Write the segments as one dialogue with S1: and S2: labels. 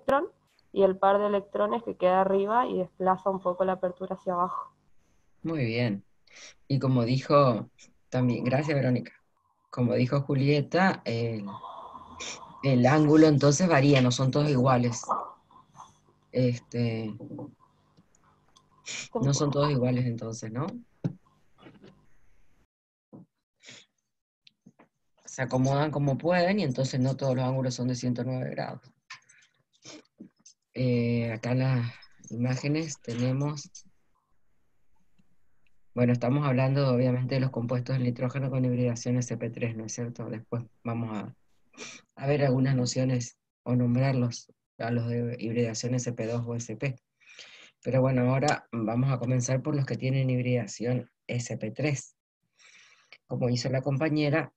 S1: electrón, y el par de electrones que queda arriba y desplaza un poco la apertura hacia abajo.
S2: Muy bien. Y como dijo también, gracias Verónica, como dijo Julieta, el ángulo entonces varía, no son todos iguales. Este, no son todos iguales entonces, ¿no? Se acomodan como pueden y entonces no todos los ángulos son de 109 grados. Acá en las imágenes tenemos, bueno, estamos hablando obviamente de los compuestos del nitrógeno con hibridación sp3, ¿no es cierto? Después vamos a ver algunas nociones o nombrarlos a los de hibridación sp2 o sp. Pero bueno, ahora vamos a comenzar por los que tienen hibridación sp3. Como hizo la compañera,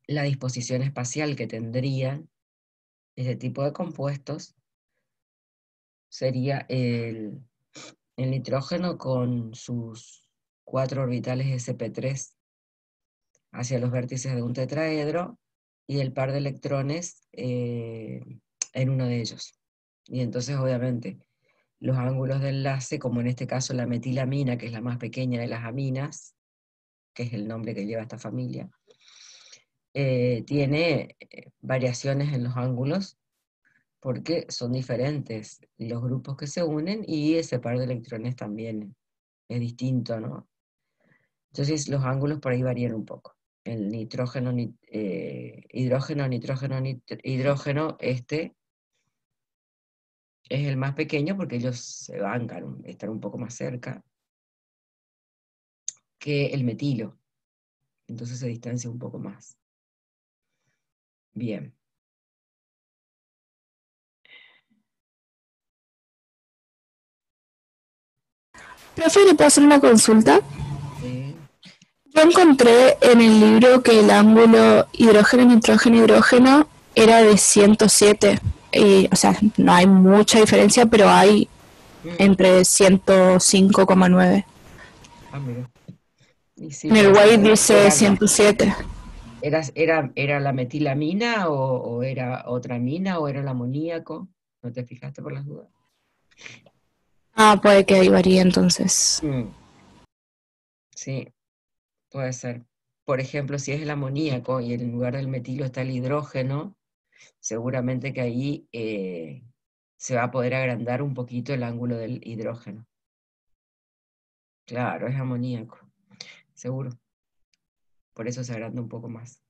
S2: la disposición espacial que tendrían este tipo de compuestos sería el nitrógeno con sus 4 orbitales sp3 hacia los vértices de un tetraedro y el par de electrones en uno de ellos. Y entonces obviamente los ángulos de enlace, como en este caso la metilamina, que es la más pequeña de las aminas, que es el nombre que lleva esta familia, tiene variaciones en los ángulos porque son diferentes los grupos que se unen y ese par de electrones también es distinto, ¿no? Entonces los ángulos por ahí varían un poco. El nitrógeno, hidrógeno, nitrógeno, hidrógeno, este es el más pequeño porque ellos se bancan, están un poco más cerca que el metilo. Entonces se distancia un poco más. Bien.
S3: Profe, ¿le puedo hacer una consulta?
S2: Sí.
S3: Yo encontré en el libro que el ángulo hidrógeno, nitrógeno, hidrógeno era de 107. Y, o sea, no hay mucha diferencia, pero hay
S2: Mm.
S3: entre 105,9.
S2: Ah, mira. Y sí,
S3: En el
S2: puede ser.
S3: White dice 107.
S2: ¿Era la metilamina o era otra amina o era el amoníaco? ¿No te fijaste por las dudas?
S3: Ah, puede que ahí varíe entonces.
S2: Mm, sí, puede ser. Por ejemplo, si es el amoníaco y en lugar del metilo está el hidrógeno, seguramente que ahí se va a poder agrandar un poquito el ángulo del hidrógeno. Claro, es amoníaco, seguro. Por eso se agranda un poco más.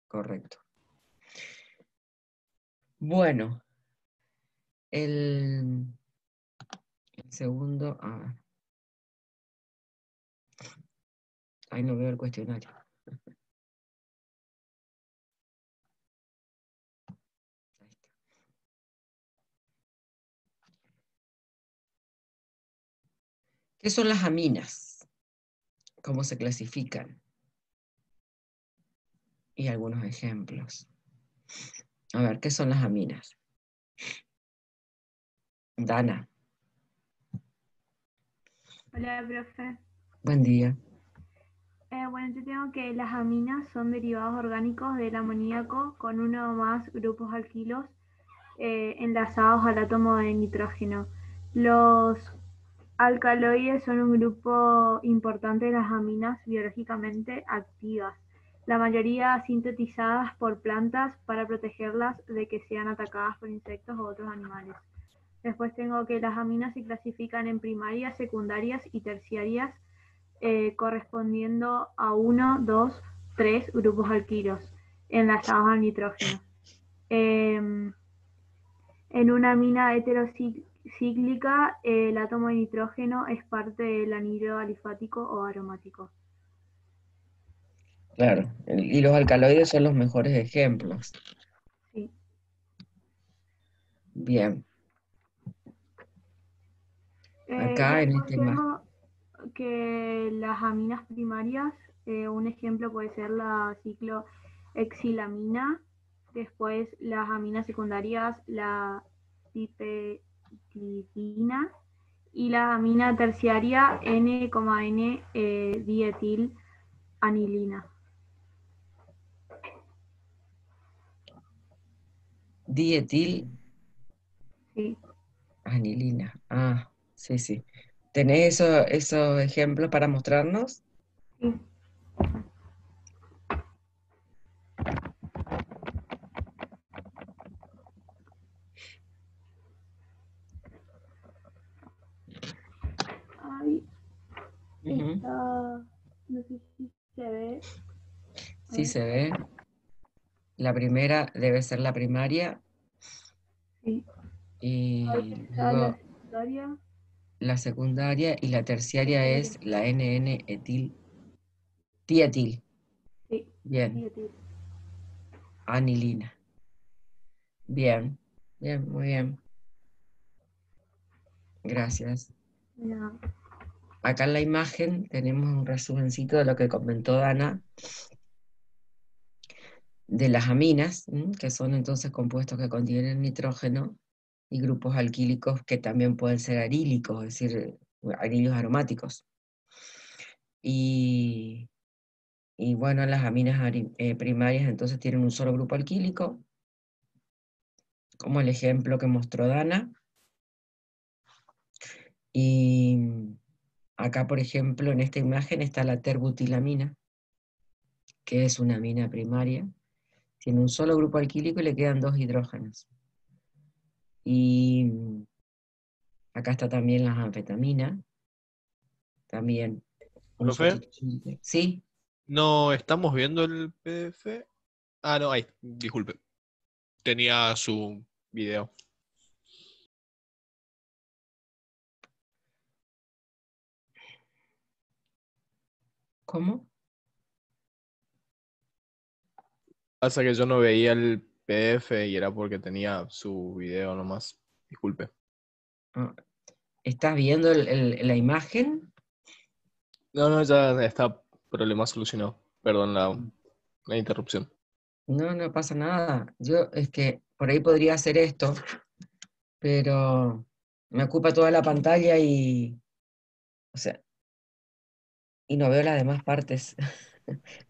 S2: Correcto. Bueno, el, el segundo. Ahí no veo el cuestionario. Ahí está. ¿Qué son las aminas? ¿Cómo se clasifican? Y algunos ejemplos. A ver, ¿qué son las aminas? Dana,
S4: Hola, profe.
S2: buen día.
S4: Bueno, yo tengo que las aminas son derivados orgánicos del amoníaco con uno o más grupos alquilos enlazados al átomo de nitrógeno. Los alcaloides son un grupo importante de las aminas biológicamente activas, la mayoría sintetizadas por plantas para protegerlas de que sean atacadas por insectos u otros animales. Después tengo que las aminas se clasifican en primarias, secundarias y terciarias correspondiendo a uno, dos, tres grupos alquilos enlazados al nitrógeno. Eh, en una amina heterocíclica, el átomo de nitrógeno es parte del anhidro alifático o aromático.
S2: Claro, y los alcaloides son los mejores ejemplos.
S4: Sí.
S2: Bien, acá en
S4: Después
S2: este más.
S4: tengo que las aminas primarias, un ejemplo puede ser la ciclohexilamina, después las aminas secundarias, la pipetidina, y la amina terciaria N,N dietilanilina.
S2: Dietil
S4: Sí.
S2: anilina. Ah, sí, sí. ¿Tenés esos ejemplos para mostrarnos?
S4: Sí. Ahí
S2: Ujú.
S4: está, no sé si se ve. A
S2: Sí
S4: ver.
S2: se ve. La primera debe ser la primaria
S4: Sí. Ahí
S2: y
S4: está la
S2: luego
S4: secundaria.
S2: la secundaria y la terciaria es la NN-etil, dietil.
S4: Sí.
S2: Bien,
S4: Dietil.
S2: anilina. Bien, bien, muy bien. Gracias.
S4: Mira,
S2: Acá en la imagen tenemos un resumencito de lo que comentó Dana de las aminas, que son entonces compuestos que contienen nitrógeno, y grupos alquílicos que también pueden ser arílicos, es decir, anillos aromáticos. Y bueno, las aminas primarias entonces tienen un solo grupo alquílico, como el ejemplo que mostró Dana. Y acá, por ejemplo, en esta imagen está la terbutilamina, que es una amina primaria. Tiene un solo grupo alquílico y le quedan 2 hidrógenos. Y acá está también la anfetamina, también un
S5: Profe,
S2: sustituyente. ¿Sí?
S5: ¿no estamos viendo el PDF? Ah, no, ahí, disculpe. Tenía su video.
S2: ¿Cómo?
S5: Pasa que yo no veía el PDF y era porque tenía su video nomás. Disculpe.
S2: Ah, ¿estás viendo la imagen?
S5: No, ya está problema solucionado. Perdón la interrupción.
S2: No, no pasa nada. Yo es que por ahí podría hacer esto, pero me ocupa toda la pantalla o sea, y no veo las demás partes.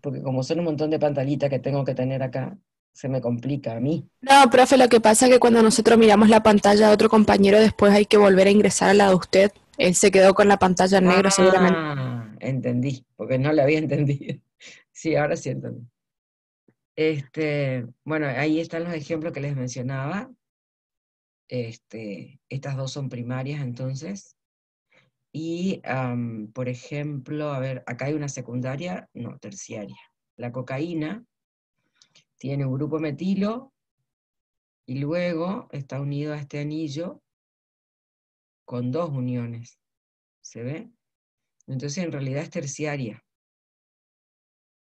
S2: Porque como son un montón de pantallitas que tengo que tener acá, se me complica a mí.
S3: No, profe, lo que pasa es que cuando nosotros miramos la pantalla de otro compañero, después hay que volver a ingresar a la de usted. Él se quedó con la pantalla en negro seguramente.
S2: Ah, entendí, porque no la había entendido. Sí, ahora sí entendí. Bueno, ahí están los ejemplos que les mencionaba. Estas dos son primarias entonces. Y, por ejemplo, a ver, acá hay una secundaria, no, terciaria. La cocaína tiene un grupo metilo y luego está unido a este anillo con 2 uniones. ¿Se ve? Entonces en realidad es terciaria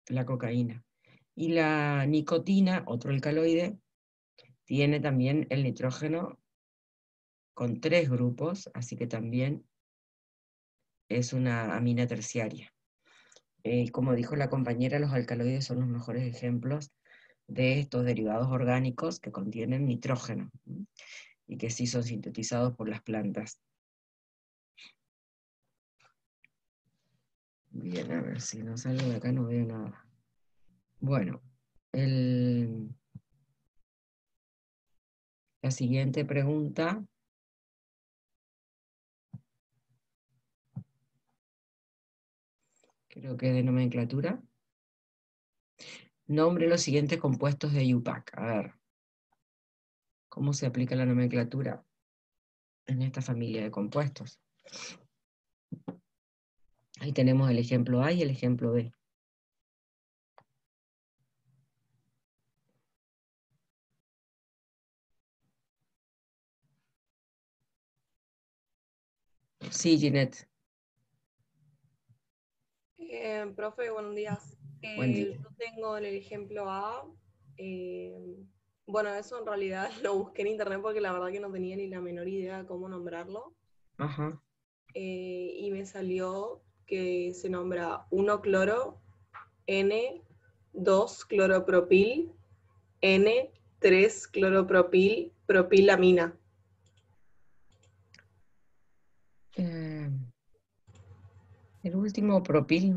S2: la cocaína. Y la nicotina, otro alcaloide, tiene también el nitrógeno con 3 grupos, así que también es una amina terciaria. Como dijo la compañera, los alcaloides son los mejores ejemplos de estos derivados orgánicos que contienen nitrógeno y que sí son sintetizados por las plantas. Bien, a ver si no salgo de acá, no veo nada. Bueno, la siguiente pregunta. Creo que es de nomenclatura. Nombre los siguientes compuestos de IUPAC. A ver, ¿cómo se aplica la nomenclatura en esta familia de compuestos? Ahí tenemos el ejemplo A y el ejemplo B. Sí, Ginette,
S6: Profe, buenos días.
S2: buen día.
S6: Yo tengo en el ejemplo A, bueno, eso en realidad lo busqué en internet porque la verdad que no tenía ni la menor idea de cómo nombrarlo.
S2: Ajá.
S6: Y me salió que se nombra 1-cloro, N, 2-cloropropil, N, 3-cloropropil, propilamina.
S2: Eh, el último propil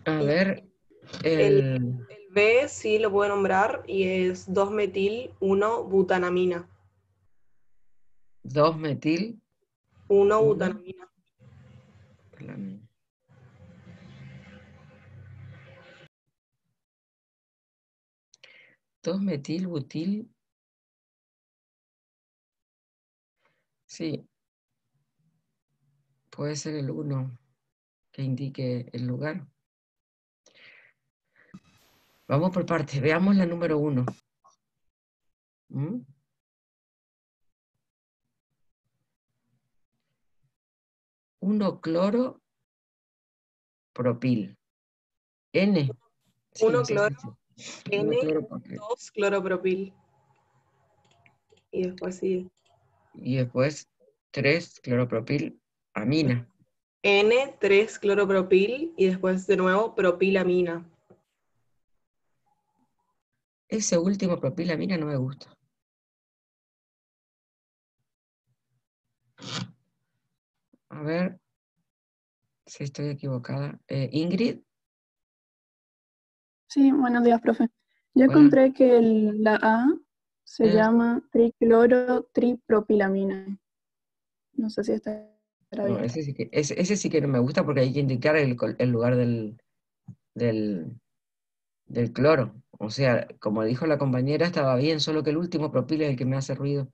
S2: A
S6: Y
S2: ver,
S6: el,
S2: el...
S6: el B sí lo puedo nombrar y es 2-metil-1-butanamina.
S2: 2-metil
S6: 1-butanamina.
S2: 2-metil butil. Sí, puede ser el 1 que indique el lugar. Vamos por partes. Veamos la número 1. 1-cloro propil. N. Sí,
S6: 1
S2: sí, sí,
S6: cloro,
S2: sí.
S6: N,
S2: 1-cloropropil.
S6: 2 cloropropil. Y después sí.
S2: Y después 3-cloropropil amina.
S6: N, 3 cloropropil y después de nuevo propilamina.
S2: Ese último propilamina no me gusta. A ver si estoy equivocada. Ingrid,
S3: Sí, buenos días, profe. Yo
S2: hola.
S3: encontré que la A se
S2: Eh,
S3: llama triclorotripropilamina. No sé si estará
S2: no,
S3: bien.
S2: ese sí que no me gusta porque hay que indicar el lugar del, del cloro. O sea, como dijo la compañera, estaba bien, solo que el último propil es el que me hace ruido.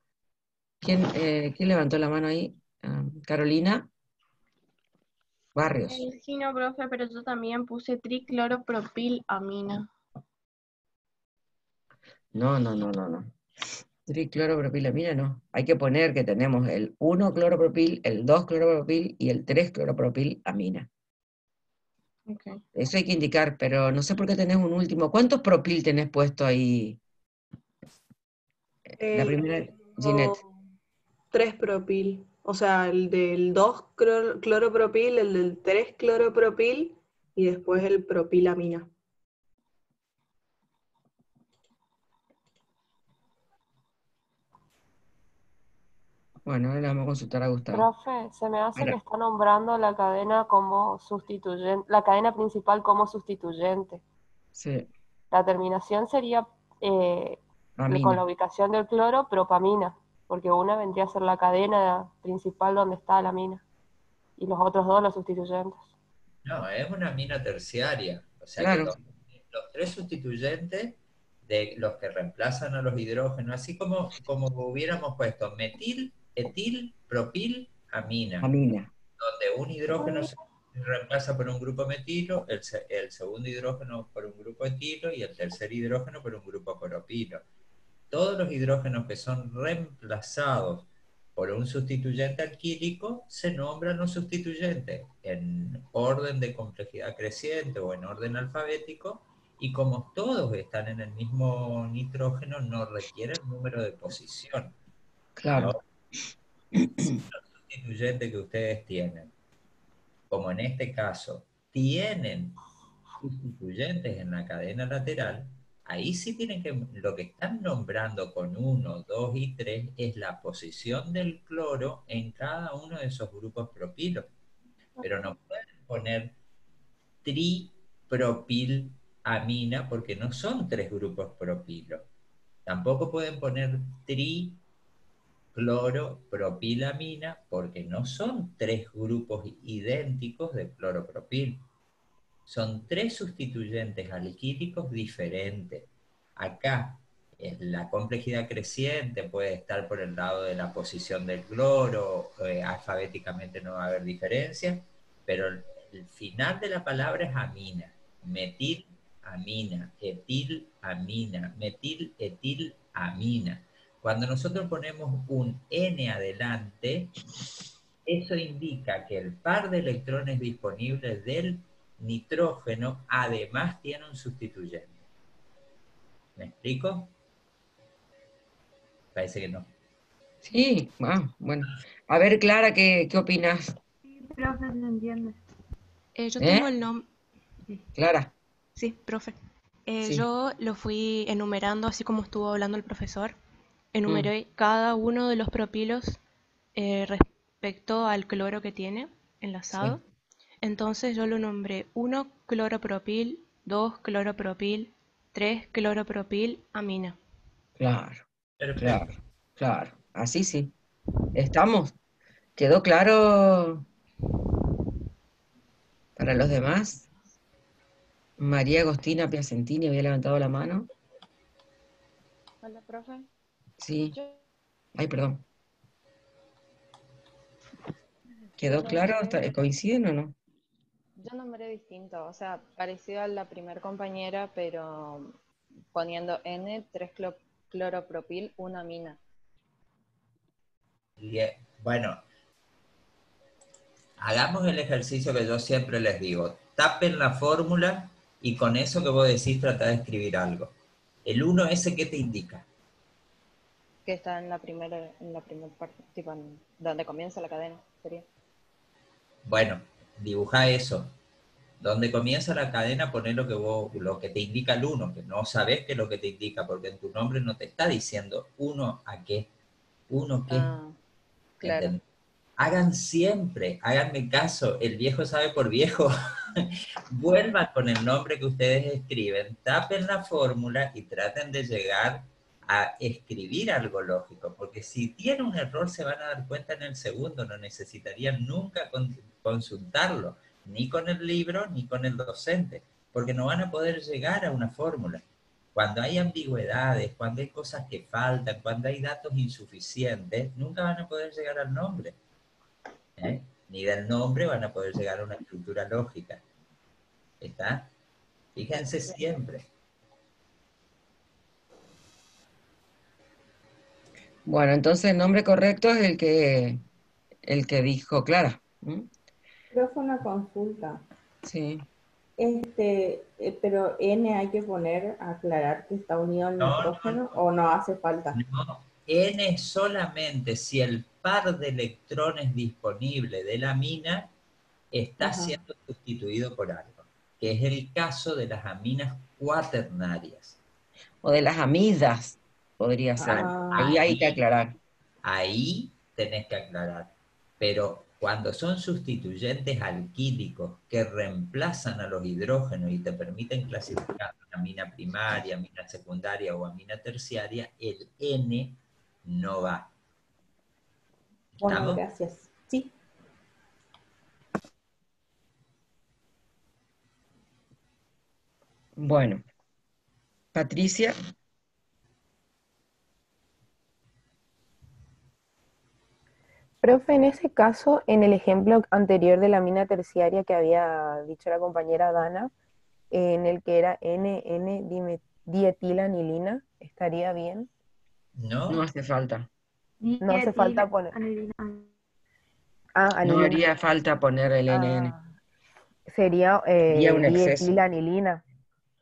S2: ¿Quién levantó la mano ahí? Carolina Barrios.
S7: Sí, no, profe, pero yo también puse tricloropropilamina.
S2: No. Tricloropropilamina no. Hay que poner que tenemos el 1-cloropropil, el 2-cloropropil y el 3-cloropropilamina.
S7: Okay.
S2: Eso hay que indicar, pero no sé por qué tenés un último. ¿Cuántos propil tenés puesto ahí? La primera, Ginette.
S6: 3 propil. O sea, el del 2 cloropropil, el del 3 cloropropil y después el propilamina.
S2: Bueno, ahora le vamos a consultar a Gustavo.
S1: Profe, se me hace que
S2: Ahora,
S1: está nombrando la cadena como sustituyente, la cadena principal como sustituyente.
S2: sí,
S1: La terminación sería con la
S2: amina.
S1: ubicación del cloro, propamina, porque una vendría a ser la cadena principal donde está la mina y los otros dos los sustituyentes.
S8: No, es una amina terciaria. O sea que
S2: Claro,
S8: los tres sustituyentes de los que reemplazan a los hidrógenos, así como hubiéramos puesto metil, etil, propil, amina,
S2: amina.
S8: donde un hidrógeno se reemplaza por un grupo metilo, el segundo hidrógeno por un grupo etilo y el tercer hidrógeno por un grupo propilo. Todos los hidrógenos que son reemplazados por un sustituyente alquílico se nombran los sustituyentes en orden de complejidad creciente o en orden alfabético, y como todos están en el mismo nitrógeno, no requieren número de posición.
S2: Claro.
S8: Ahora, los sustituyentes que ustedes tienen, como en este caso, tienen sustituyentes en la cadena lateral, ahí sí tienen que, lo que están nombrando con 1, 2 y 3 es la posición del cloro en cada uno de esos grupos propilos. Pero no pueden poner tripropilamina porque no son tres grupos propilos. Tampoco pueden poner tricloropropilamina porque no son tres grupos idénticos de cloropropil. Son tres sustituyentes alquílicos diferentes. Acá la complejidad creciente puede estar por el lado de la posición del cloro, alfabéticamente no va a haber diferencia, pero el final de la palabra es amina, metilamina, etilamina, metiletilamina. Cuando nosotros ponemos un N adelante, eso indica que el par de electrones disponibles del nitrógeno además tiene un sustituyente. ¿Me explico? Parece que no.
S2: Sí, bueno. A ver, Clara, ¿qué opinas?
S4: Sí, profe, se entiende.
S7: Yo
S2: ¿Eh?
S7: tengo el nombre.
S2: Clara,
S7: Sí, profe.
S2: sí.
S7: Yo lo fui enumerando así como estuvo hablando el profesor.
S2: Mm,
S7: Enumeré cada uno de los propilos respecto al cloro que tiene enlazado.
S2: sí.
S7: Entonces yo lo nombré 1 cloropropil, 2 cloropropil, 3-cloropropil-amina.
S2: Claro,
S8: Perfecto.
S2: claro, claro. Así sí. ¿Estamos? ¿Quedó claro para los demás? María Agostina Piacentini había levantado la mano.
S9: Hola, profe.
S2: Sí.
S9: Yo,
S2: Ay, perdón.
S9: yo
S2: ¿Quedó claro?
S9: nombré,
S2: ¿Coinciden o no?
S9: yo nombré distinto, o sea, parecido a la primer compañera, pero poniendo N3-cloropropil, una amina.
S8: Bueno, hagamos el ejercicio que yo siempre les digo. Tapen la fórmula y con eso que vos decís tratá de escribir algo. El 1S, ¿qué te indica?
S9: Que está en la primera parte, tipo donde comienza la cadena, sería.
S8: Bueno, dibujá eso. Donde comienza la cadena, poné lo que te indica el 1, que no sabés qué es lo que te indica, porque en tu nombre no te está diciendo 1 a qué, 1 qué.
S9: Ah, claro.
S8: ¿Entendés? Hagan siempre, háganme caso, el viejo sabe por viejo. Vuelvan con el nombre que ustedes escriben, tapen la fórmula y traten de llegar a escribir algo lógico, porque si tiene un error se van a dar cuenta en el segundo, no necesitarían nunca consultarlo, ni con el libro ni con el docente, porque no van a poder llegar a una fórmula. Cuando hay ambigüedades, cuando hay cosas que faltan, cuando hay datos insuficientes, nunca van a poder llegar al nombre. Ni del nombre van a poder llegar a una estructura lógica. ¿Está? Fíjense siempre.
S2: Bueno, entonces el nombre correcto es el que dijo Clara. ¿Mm?
S10: Profe, una consulta.
S2: Sí.
S10: Pero N hay que poner, aclarar que está unido al
S8: No,
S10: nitrógeno o no hace falta.
S8: no. N es solamente si el par de electrones disponible de la amina está siendo sustituido por algo, que es el caso de las aminas cuaternarias.
S2: O de las amidas, podría ser. Ahí hay que aclarar.
S8: Ahí tenés que aclarar. Pero cuando son sustituyentes alquílicos que reemplazan a los hidrógenos y te permiten clasificar amina primaria, amina secundaria o amina terciaria, el N no va.
S10: Bueno,
S8: ¿Estamos?
S10: gracias. Sí.
S2: Bueno. Patricia.
S11: Profe, en ese caso, en el ejemplo anterior de la amina terciaria que había dicho la compañera Dana, en el que era N,N-dietilanilina, ¿estaría bien?
S8: No.
S2: No hace falta.
S11: No hace falta poner. Ah,
S2: No
S11: anilina.
S2: haría falta poner el NN.
S11: Sería
S2: Sería un exceso.
S11: dietilanilina.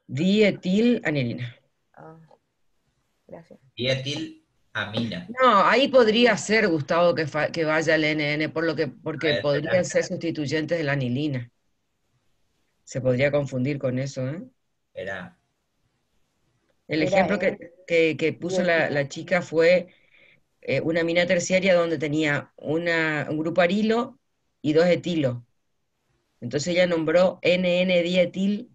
S2: Dietilanilina.
S11: Gracias.
S8: Dietilamina.
S2: No, ahí podría ser, Gustavo, que vaya el NN, porque podrían ser sustituyentes de la anilina. Se podría confundir con eso, ¿eh? El ejemplo que puso la chica fue una amina terciaria donde tenía un grupo arilo y 2 etilos. Entonces ella nombró NN-dietil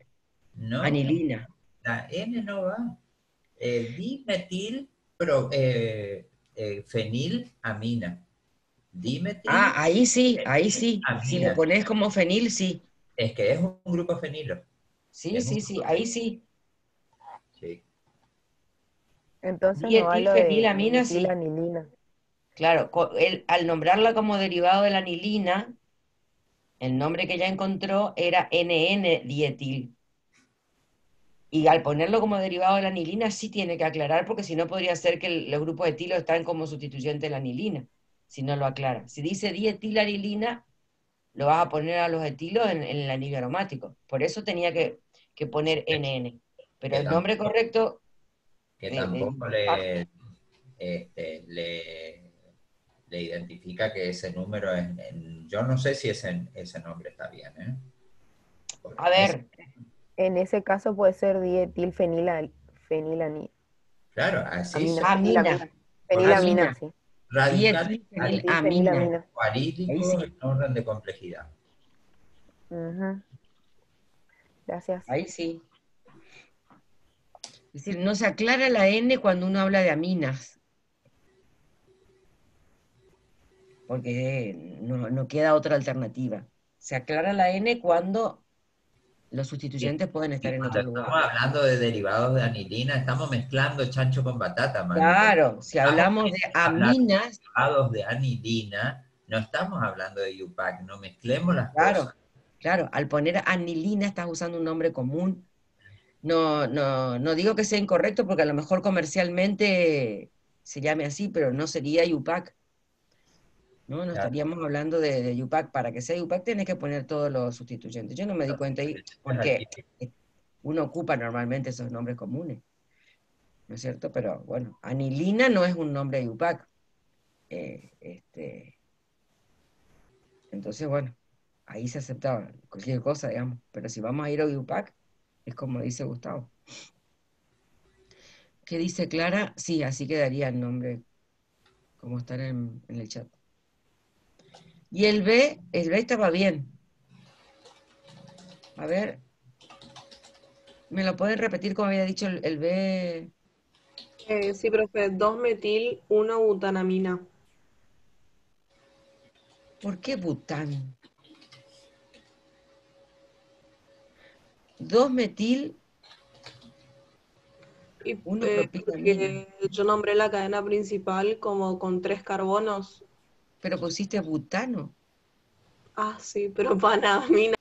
S2: anilina.
S8: La N no va. Dimetil fenilamina. Dimetil.
S2: Ah, ahí sí. Si lo pones como fenil, sí.
S8: Es que es un grupo fenilo.
S2: Sí, ahí sí.
S8: Sí.
S11: Entonces no va lo de
S2: Dietilfenilamina, sí.
S11: dietilanilina.
S2: Claro, al nombrarla como derivado de la anilina, el nombre que ella encontró era NN-dietil. Y al ponerlo como derivado de la anilina sí tiene que aclarar, porque si no podría ser que los grupos de etilo están como sustituyente de la anilina, si no lo aclara. Si dice dietilanilina, lo vas a poner a los etilos en el anillo aromático. Por eso tenía que poner NN. Pero el nombre correcto...
S8: Que tampoco le identifica que ese número es... yo no sé si ese nombre está bien, ¿eh?
S2: A ver.
S11: En ese caso puede ser dietilfenilamina.
S8: Claro, así son.
S11: Fenilamina, sí.
S8: Radical
S11: Dietilfenilamina.
S8: Cuarílico en orden de complejidad.
S11: Gracias.
S2: Ahí sí. Es decir, no se aclara la N cuando uno habla de aminas, porque no queda otra alternativa. Se aclara la N cuando los sustituyentes pueden estar en
S8: Cuando
S2: otro lugar.
S8: estamos hablando de derivados de anilina, estamos mezclando chancho con batata, Manu.
S2: Claro, si hablamos de
S8: Hablando de
S2: aminas,
S8: derivados de anilina, no estamos hablando de IUPAC, no mezclemos las
S2: claro,
S8: cosas.
S2: claro, al poner anilina estás usando un nombre común. No digo que sea incorrecto porque a lo mejor comercialmente se llame así, pero no sería IUPAC. No estaríamos hablando de IUPAC. Para que sea IUPAC tenés que poner todos los sustituyentes. Yo no me di cuenta ahí porque uno ocupa normalmente esos nombres comunes, ¿no es cierto? Pero bueno, anilina no es un nombre de IUPAC. Entonces, bueno, ahí se aceptaba cualquier cosa, digamos. Pero si vamos a ir a IUPAC, es como dice Gustavo. ¿Qué dice Clara? Sí, así quedaría el nombre, como está en el chat. Y el B estaba bien. A ver, ¿me lo pueden repetir como había dicho el B?
S6: Sí, profe, 2-metil, 1-butanamina.
S2: ¿Por qué bután? 2-metil,
S6: Y,
S2: 1-propilamina.
S6: porque yo nombré la cadena principal como con 3 carbonos.
S2: Pero pusiste butano.
S6: Ah, sí, propanamina.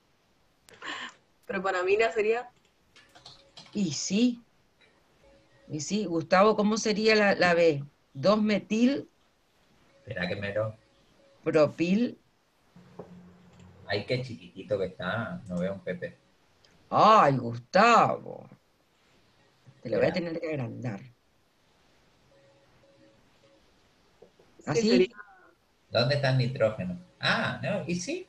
S6: ¿Propanamina sería?
S2: Y sí, Gustavo, ¿cómo sería la B? 2-metil.
S8: Espera que me lo...
S2: Propil.
S8: Ay, qué chiquitito que está, no veo un Pepe.
S2: Ay, Gustavo. Te lo voy a
S8: Espera.
S2: tener que agrandar.
S6: Sí,
S2: ¿Así?
S6: sería
S8: ¿Dónde está el nitrógeno? Ah, no, ¿y sí?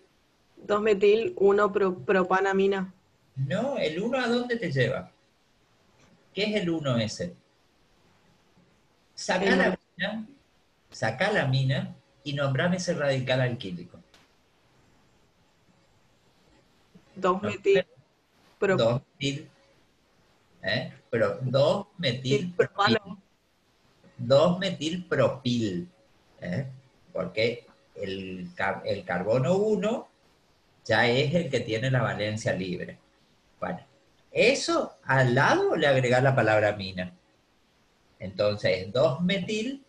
S6: 2-metil, 1-propanamina.
S8: No, ¿el 1 a dónde te lleva? ¿Qué es el 1 ese? Sacá la mina y nombrame ese radical alquílico.
S6: 2-metil,
S8: 2-metil, pero 2-metil propil. 2-metil propil, porque el carbono 1 ya es el que tiene la valencia libre. Bueno, eso al lado le agregar la palabra amina. Entonces, 2-metil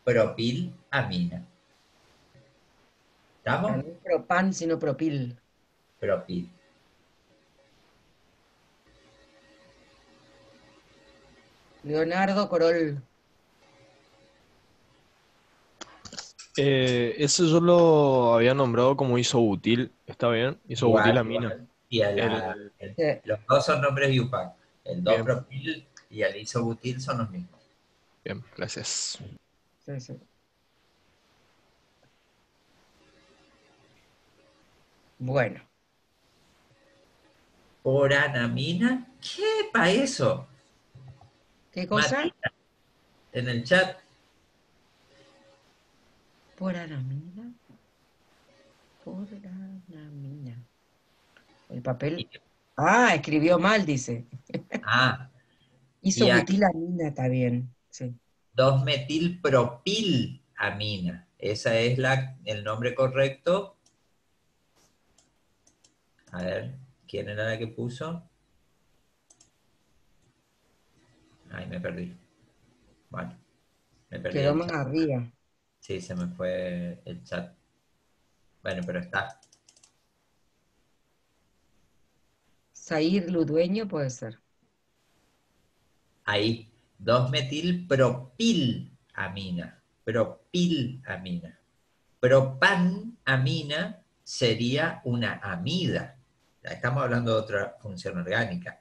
S8: propilamina. ¿Estamos?
S2: No es propan, sino propil.
S8: Propil.
S2: Leonardo Corol.
S5: Ese yo lo había nombrado como isobutil, ¿está bien? Isobutilamina.
S8: Igual. Y los dos son nombres de IUPAC. El 2-propil y el isobutil son los mismos.
S5: Bien, gracias.
S2: Sí, sí. Bueno.
S8: Poranamina. ¿Qué para eso?
S2: ¿Qué cosa?
S8: Matita, en el chat.
S2: Poranamina. Poranamina. El papel. Ah, escribió mal, dice.
S8: Ah.
S2: Isobutilamina está bien. Sí.
S8: 2-metilpropilamina. Esa es el nombre correcto. A ver, ¿quién era la que puso? Ay, me perdí. Bueno, me perdí.
S2: Quedó más arriba.
S8: Sí, se me fue el chat. Bueno, pero está.
S2: Zair Ludueño puede ser.
S8: Ahí. 2-metilpropilamina. Propilamina. Propanamina sería una amida. Estamos hablando de otra función orgánica.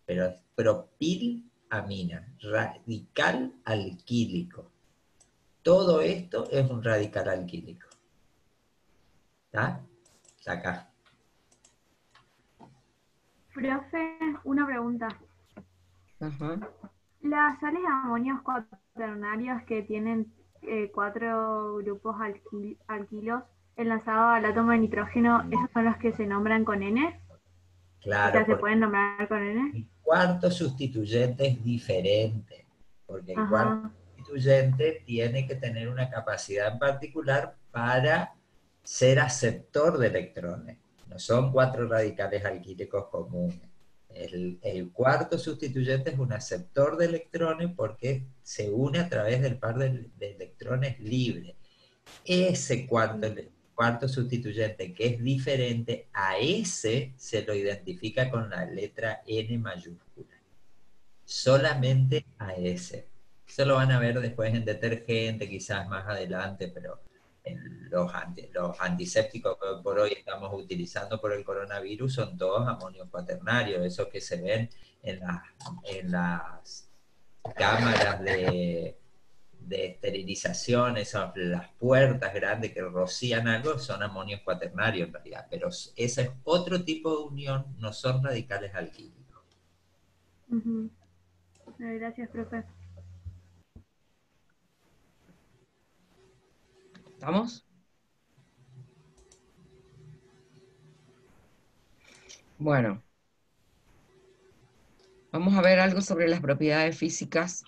S8: Pero es propilamina, radical alquílico. Todo esto es un radical alquílico. ¿Está? Acá.
S4: Profe, una pregunta.
S2: Ajá.
S4: Las sales de amonio cuaternarios que tienen 4 grupos alquilos enlazados al átomo de nitrógeno, ¿esos son los que se nombran con N? O
S8: Claro,
S4: sea, ¿se
S8: porque
S4: pueden nombrar con N?
S8: el cuarto sustituyente es diferente, porque el cuarto
S4: Ajá.
S8: sustituyente tiene que tener una capacidad en particular para ser aceptor de electrones. No son 4 radicales alquílicos comunes. El cuarto sustituyente es un aceptor de electrones porque se une a través del par de electrones libres. Ese cuarto sustituyente que es diferente a ese se lo identifica con la letra N mayúscula. Solamente a ese. Eso lo van a ver después en detergente, quizás más adelante, pero en los antisépticos que por hoy estamos utilizando por el coronavirus son todos amonios cuaternarios, esos que se ven en las cámaras de esterilización, las puertas grandes que rocían algo, son amonios cuaternarios en realidad, pero ese es otro tipo de unión, no son radicales alquílicos.
S4: Ujú. Gracias, profe.
S2: ¿Estamos? Bueno, vamos a ver algo sobre las propiedades físicas.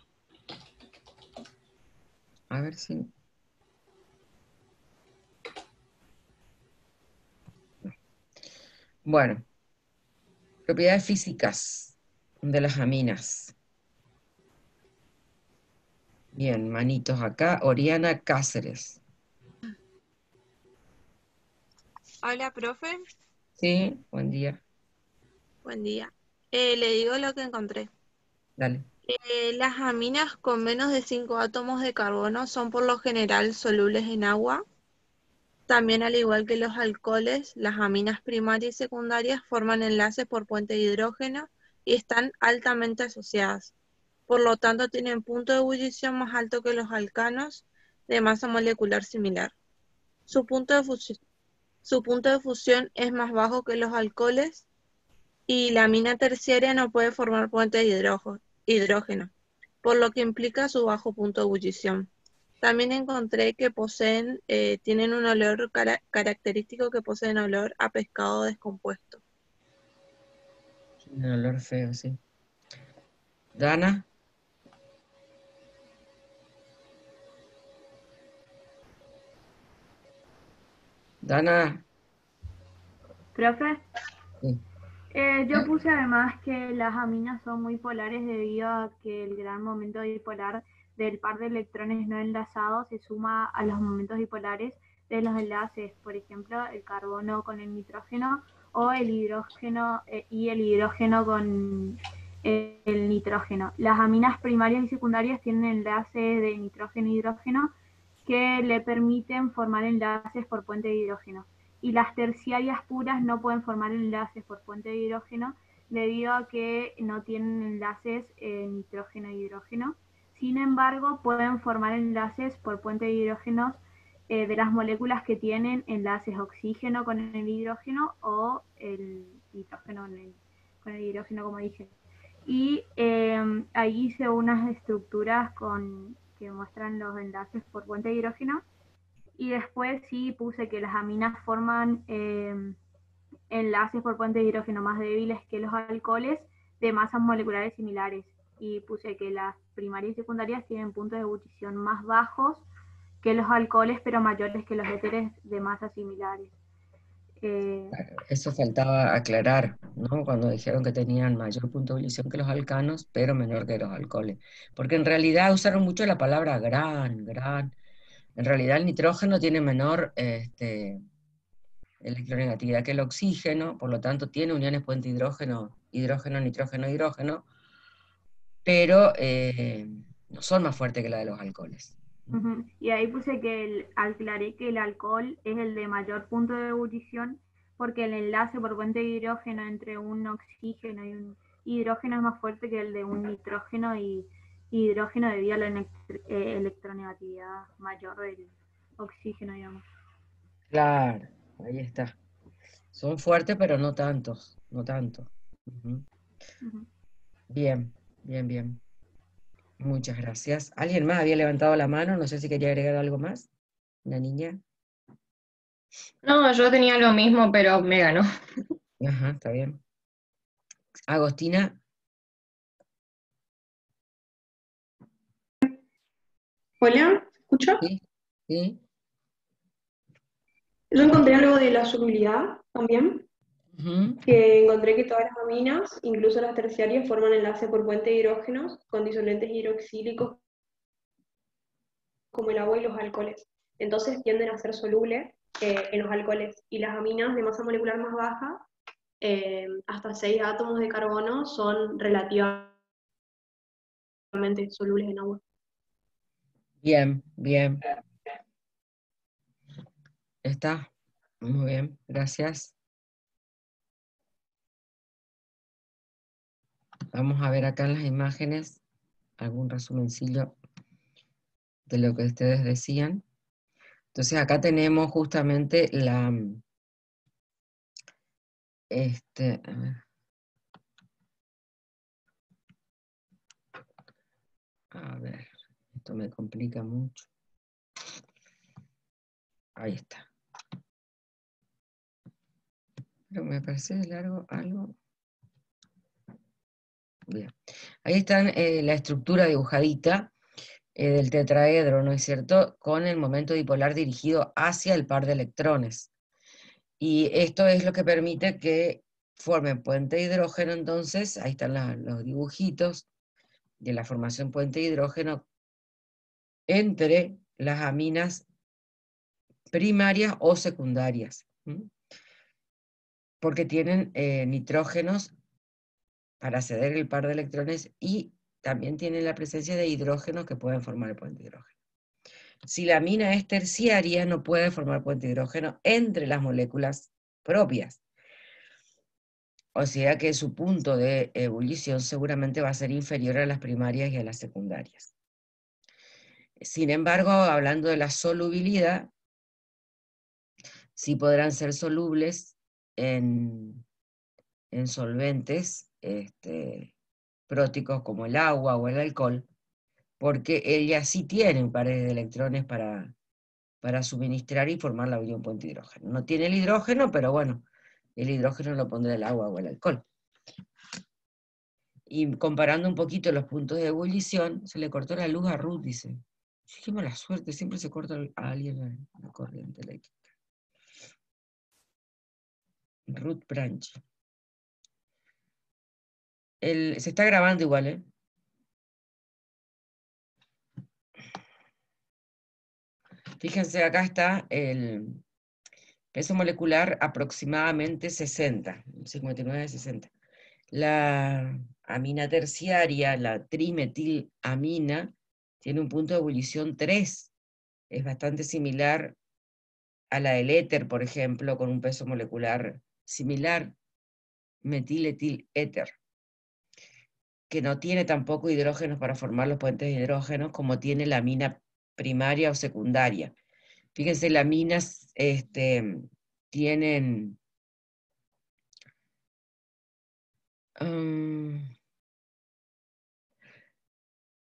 S2: A ver si... Bueno, propiedades físicas de las aminas. Bien, manitos acá. Oriana Cáceres.
S12: Hola, profe.
S2: Sí, buen día.
S12: Buen día. Le digo lo que encontré.
S2: Dale.
S12: Las aminas con menos de 5 átomos de carbono son por lo general solubles en agua. También, al igual que los alcoholes, las aminas primarias y secundarias forman enlaces por puente de hidrógeno y están altamente asociadas. Por lo tanto, tienen punto de ebullición más alto que los alcanos de masa molecular similar. Su punto de fusión es más bajo que los alcoholes y la amina terciaria no puede formar puente de hidrógeno, por lo que implica su bajo punto de ebullición. También encontré que tienen un olor característico, que poseen olor a pescado descompuesto.
S2: Un olor feo, sí. Dana. Dana.
S4: ¿Profe?
S2: Sí.
S4: Yo puse además que las aminas son muy polares debido a que el gran momento dipolar del par de electrones no enlazados se suma a los momentos dipolares de los enlaces, por ejemplo, el carbono con el nitrógeno o el hidrógeno y el hidrógeno con el nitrógeno. Las aminas primarias y secundarias tienen enlaces de nitrógeno e hidrógeno que le permiten formar enlaces por puente de hidrógeno. Y las terciarias puras no pueden formar enlaces por puente de hidrógeno debido a que no tienen enlaces nitrógeno e hidrógeno. Sin embargo, pueden formar enlaces por puente de hidrógenos de las moléculas que tienen enlaces oxígeno con el hidrógeno o el nitrógeno con el hidrógeno, como dije. Y ahí hice unas estructuras que muestran los enlaces por puente de hidrógeno. Y después sí puse que las aminas forman enlaces por puente de hidrógeno más débiles que los alcoholes de masas moleculares similares. Y puse que las primarias y secundarias tienen puntos de ebullición más bajos que los alcoholes, pero mayores que los éteres de masas similares.
S2: Eso faltaba aclarar, ¿no? Cuando dijeron que tenían mayor punto de ebullición que los alcanos, pero menor que los alcoholes. Porque en realidad usaron mucho la palabra gran. En realidad el nitrógeno tiene menor electronegatividad que el oxígeno, por lo tanto tiene uniones puente hidrógeno, hidrógeno, pero no son más fuertes que la de los alcoholes.
S4: Uh-huh. Y ahí puse que aclaré que el alcohol es el de mayor punto de ebullición porque el enlace por puente de hidrógeno entre un oxígeno y un hidrógeno es más fuerte que el de un nitrógeno y hidrógeno debido a la electronegatividad mayor del oxígeno, digamos.
S2: Claro, ahí está. Son fuertes, pero no tantos, no tanto. Uh-huh. Uh-huh. Bien. Muchas gracias. ¿Alguien más había levantado la mano? No sé si quería agregar algo más. ¿Una niña?
S13: No, yo tenía lo mismo, pero me ganó.
S2: Ajá, está bien. Agostina,
S13: Hola, ¿se escucha?
S2: ¿sí? ¿Sí?
S13: Yo encontré algo de la solubilidad también,
S2: Ujú.
S13: que encontré que todas las aminas, incluso las terciarias, forman enlace por puente de hidrógenos con disolventes hidroxílicos como el agua y los alcoholes. Entonces tienden a ser solubles en los alcoholes. Y las aminas de masa molecular más baja, hasta 6 átomos de carbono, son relativamente solubles en agua.
S2: Bien, bien. Está muy bien, gracias. Vamos a ver acá en las imágenes algún resumencillo de lo que ustedes decían. Entonces acá tenemos justamente la, a ver, esto me complica mucho. Ahí está. Pero me parece largo algo. Bien. Ahí está la estructura dibujadita del tetraedro, ¿no es cierto? Con el momento dipolar dirigido hacia el par de electrones. Y esto es lo que permite que formen puente de hidrógeno, entonces, ahí están los dibujitos de la formación puente de hidrógeno entre las aminas primarias o secundarias, ¿m? Porque tienen nitrógenos para ceder el par de electrones y también tienen la presencia de hidrógenos que pueden formar el puente de hidrógeno. Si la amina es terciaria, no puede formar puente de hidrógeno entre las moléculas propias. O sea que su punto de ebullición seguramente va a ser inferior a las primarias y a las secundarias. Sin embargo, hablando de la solubilidad, sí podrán ser solubles en solventes próticos como el agua o el alcohol, porque ellas sí tienen pares de electrones para suministrar y formar la unión puente hidrógeno. No tiene el hidrógeno, pero bueno, el hidrógeno lo pondrá el agua o el alcohol. Y comparando un poquito los puntos de ebullición, se le cortó la luz a Ruth, dice. Qué mala suerte, siempre se corta a alguien la corriente eléctrica. Ruth Branch. Se está grabando igual, ¿eh? Fíjense, acá está el peso molecular aproximadamente 60, 59-60. La amina terciaria, la trimetilamina, tiene un punto de ebullición 3. Es bastante similar a la del éter, por ejemplo, con un peso molecular similar, metiletil-éter, que no tiene tampoco hidrógenos para formar los puentes de hidrógenos como tiene la amina primaria o secundaria. Fíjense, las aminas tienen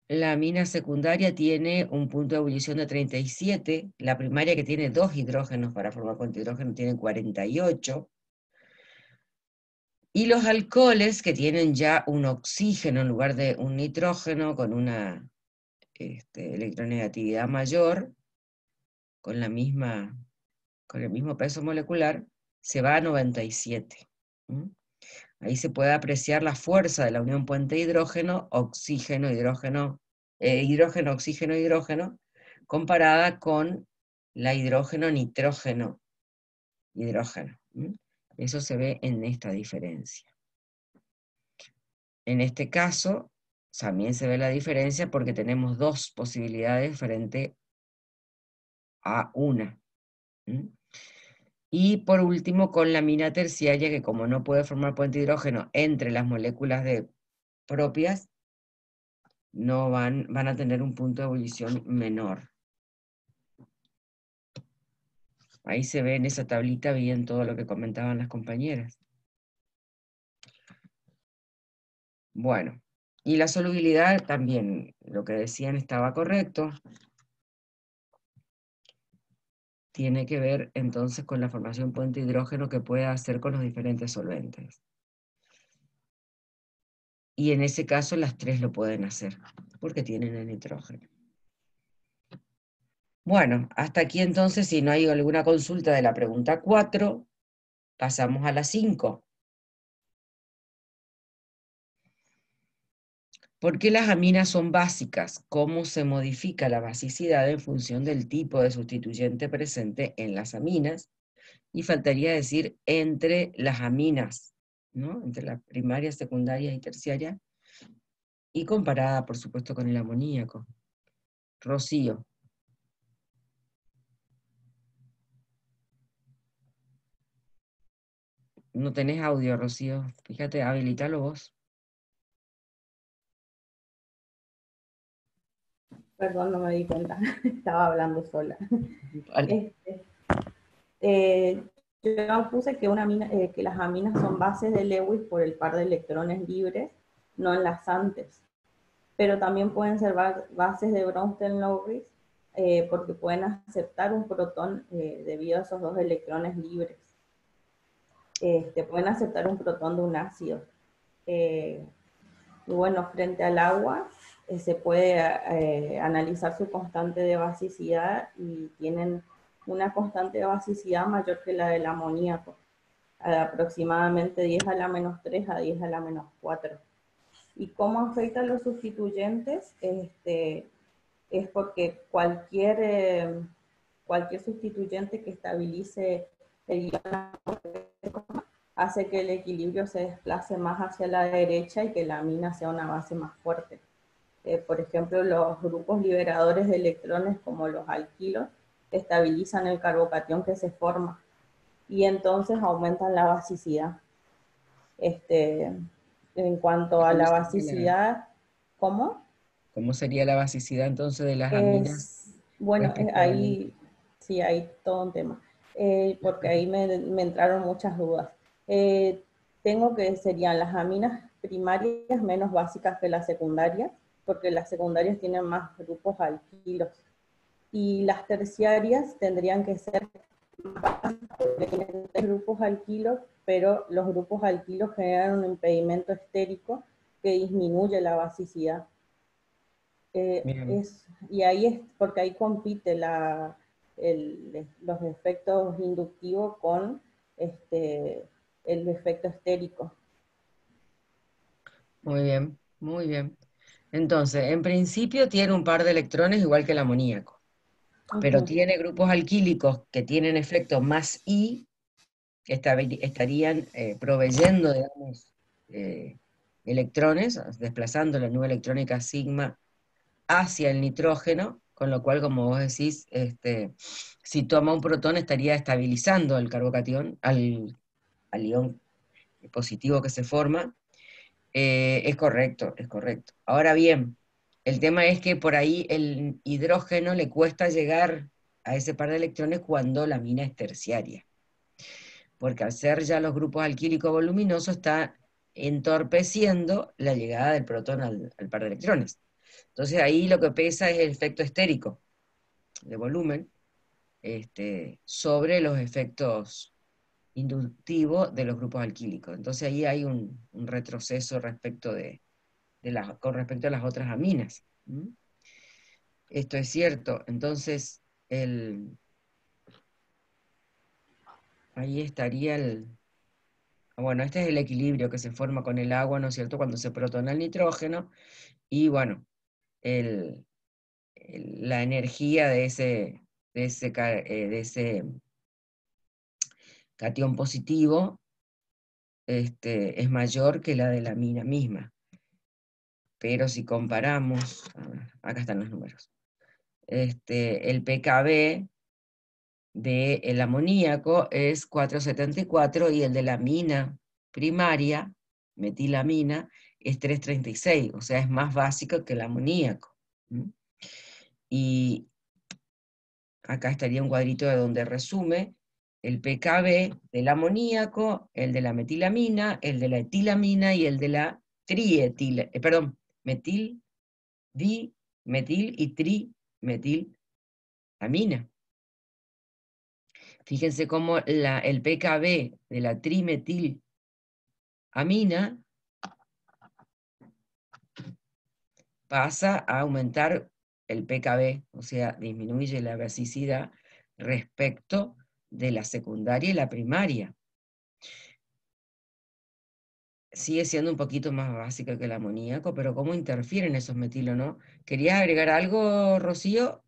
S2: la amina secundaria tiene un punto de ebullición de 37, la primaria, que tiene 2 hidrógenos para formar puente de hidrógeno, tiene 48, y los alcoholes, que tienen ya un oxígeno en lugar de un nitrógeno, con una electronegatividad mayor, con el mismo peso molecular, se va a 97. Ahí se puede apreciar la fuerza de la unión puente hidrógeno, oxígeno, hidrógeno, hidrógeno, oxígeno, hidrógeno, comparada con la hidrógeno, nitrógeno, hidrógeno. Eso se ve en esta diferencia. En este caso, también se ve la diferencia porque tenemos 2 posibilidades frente a una. Y por último, con la amina terciaria, que como no puede formar puente de hidrógeno entre las moléculas propias, no van a tener un punto de ebullición menor. Ahí se ve en esa tablita bien todo lo que comentaban las compañeras. Bueno, y la solubilidad también, lo que decían estaba correcto. Tiene que ver entonces con la formación puente de hidrógeno que puede hacer con los diferentes solventes. Y en ese caso las tres lo pueden hacer, porque tienen el nitrógeno. Bueno, hasta aquí entonces, si no hay alguna consulta de la pregunta 4, pasamos a la 5. ¿Por qué las aminas son básicas? ¿Cómo se modifica la basicidad en función del tipo de sustituyente presente en las aminas? Y faltaría decir entre las aminas, ¿no? Entre la primaria, secundaria y terciaria, y comparada, por supuesto, con el amoníaco. Rocío. No tenés audio, Rocío. Fíjate, habilitalo vos.
S10: Perdón, no me di cuenta. Estaba hablando sola.
S2: Vale.
S10: Yo puse que, que las aminas son bases de Lewis por el par de electrones libres, no enlazantes. Pero también pueden ser bases de Bronsted-Lowry porque pueden aceptar un protón debido a esos dos electrones libres. Pueden aceptar un protón de un ácido. Y bueno, frente al agua se puede analizar su constante de basicidad y tienen una constante de basicidad mayor que la del amoníaco, aproximadamente 10 a la menos 3 a 10 a la menos 4. ¿Y cómo afecta a los sustituyentes? Es porque cualquier sustituyente que estabilice el ion hace que el equilibrio se desplace más hacia la derecha y que la amina sea una base más fuerte. Por ejemplo, los grupos liberadores de electrones como los alquilos estabilizan el carbocatión que se forma y entonces aumentan la basicidad. En cuanto a la basicidad, ¿cómo?
S2: ¿Cómo sería la basicidad entonces de las aminas?
S10: Bueno, ahí sí hay todo un tema, porque ahí me entraron muchas dudas. Tengo que serían las aminas primarias menos básicas que las secundarias, porque las secundarias tienen más grupos alquilos. Y las terciarias tendrían que ser más básicas, porque tienen 3 grupos alquilos, pero los grupos alquilos generan un impedimento estérico que disminuye la basicidad. Y ahí es porque ahí compite los efectos inductivos con el efecto estérico.
S2: Muy bien, muy bien. Entonces, en principio tiene un par de electrones igual que el amoníaco, pero tiene grupos alquílicos que tienen efecto más I, que estarían proveyendo, digamos, electrones, desplazando la nube electrónica sigma hacia el nitrógeno, con lo cual, como vos decís, si toma un protón estaría estabilizando el carbocatión al ion positivo que se forma. Es correcto, es correcto. Ahora bien, el tema es que por ahí el hidrógeno le cuesta llegar a ese par de electrones cuando la amina es terciaria, porque al ser ya los grupos alquílicos voluminosos está entorpeciendo la llegada del protón al par de electrones. Entonces ahí lo que pesa es el efecto estérico de volumen sobre los efectos inductivos de los grupos alquílicos. Entonces ahí hay un retroceso respecto con respecto a las otras aminas. Esto es cierto. Entonces ahí estaría bueno, este es el equilibrio que se forma con el agua, ¿no es cierto?, cuando se protona el nitrógeno, y bueno, la energía de ese catión positivo es mayor que la de la amina misma. Pero si comparamos, acá están los números, el pKb del amoníaco es 4,74 y el de la amina primaria, metilamina, es 3,36, o sea, es más básico que el amoníaco. Y acá estaría un cuadrito de donde resume el pKb del amoníaco, el de la metilamina, el de la etilamina y el de la metil, dimetil y trimetilamina. Fíjense cómo el pKb de la trimetilamina pasa a aumentar el pKb, o sea, disminuye la basicidad respecto de la secundaria y la primaria. Sigue siendo un poquito más básica que el amoníaco, pero ¿cómo interfieren esos metilos, no? ¿Querías agregar algo, Rocío?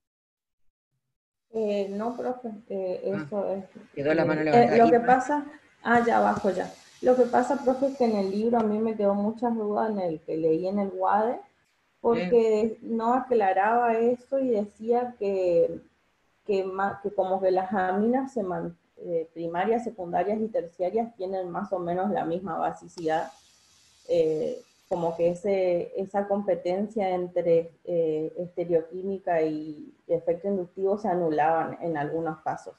S10: No, profe, eso es.
S2: Quedó la mano levantada.
S10: Lo que pasa, ya abajo ya. Lo que pasa, profe, es que en el libro a mí me quedó muchas dudas en el que leí en el WADE, porque no aclaraba eso y decía que como que las aminas primarias, secundarias y terciarias tienen más o menos la misma basicidad, como que esa competencia entre estereoquímica y efecto inductivo se anulaban en algunos casos.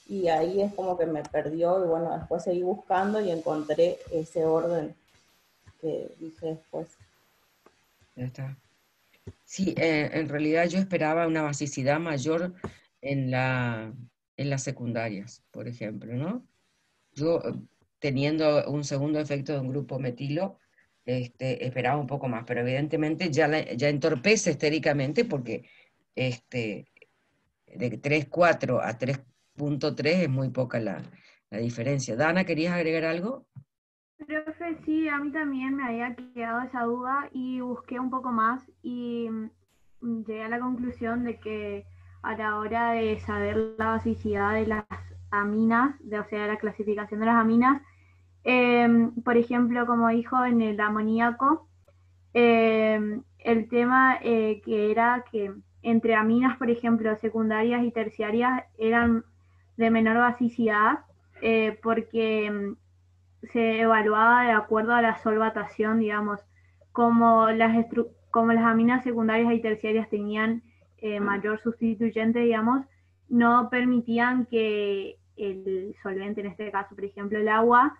S10: Y ahí es como que me perdió, y bueno, después seguí buscando y encontré ese orden que dije después.
S2: Ya está. Sí, en realidad yo esperaba una basicidad mayor en las secundarias, por ejemplo, ¿no? Yo, teniendo un segundo efecto de un grupo metilo, esperaba un poco más, pero evidentemente ya entorpece estéricamente porque de 3,4 a 3,3 es muy poca la diferencia. Dana, ¿querías agregar algo?
S4: Profe, sí, a mí también me había quedado esa duda y busqué un poco más y llegué a la conclusión de que a la hora de saber la basicidad de las aminas, o sea, la clasificación de las aminas, por ejemplo, como dijo en el amoníaco, el tema que era que entre aminas, por ejemplo, secundarias y terciarias eran de menor basicidad porque se evaluaba de acuerdo a la solvatación, digamos, como las aminas secundarias y terciarias tenían mayor sustituyente, digamos, no permitían que el solvente, en este caso, por ejemplo, el agua,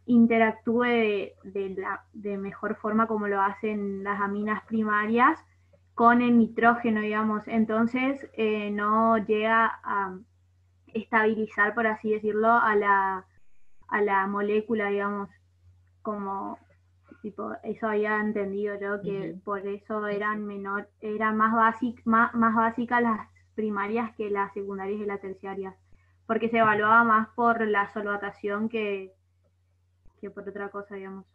S4: interactúe de mejor forma como lo hacen las aminas primarias con el nitrógeno, digamos. Entonces, no llega a estabilizar, por así decirlo, a la molécula, digamos, como tipo, eso había entendido yo, que por eso eran más básicas las primarias que las secundarias y las terciarias, porque se evaluaba más por la solvatación que por otra cosa, digamos.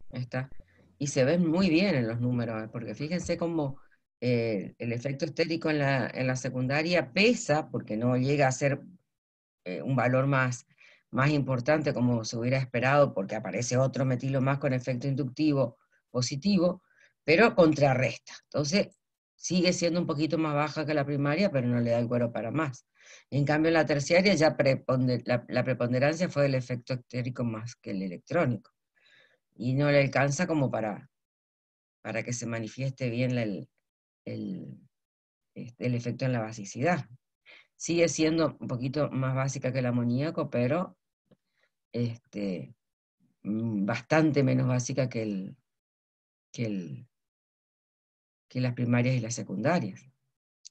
S2: Está. Y se ven muy bien en los números, porque fíjense cómo el efecto estérico en la secundaria pesa, porque no llega a ser un valor más importante como se hubiera esperado, porque aparece otro metilo más con efecto inductivo positivo, pero contrarresta. Entonces, sigue siendo un poquito más baja que la primaria, pero no le da el cuero para más. En cambio, en la terciaria ya la preponderancia fue el efecto estérico más que el electrónico. Y no le alcanza como para que se manifieste bien el efecto en la basicidad. Sigue siendo un poquito más básica que el amoníaco, pero bastante menos básica que las primarias y las secundarias.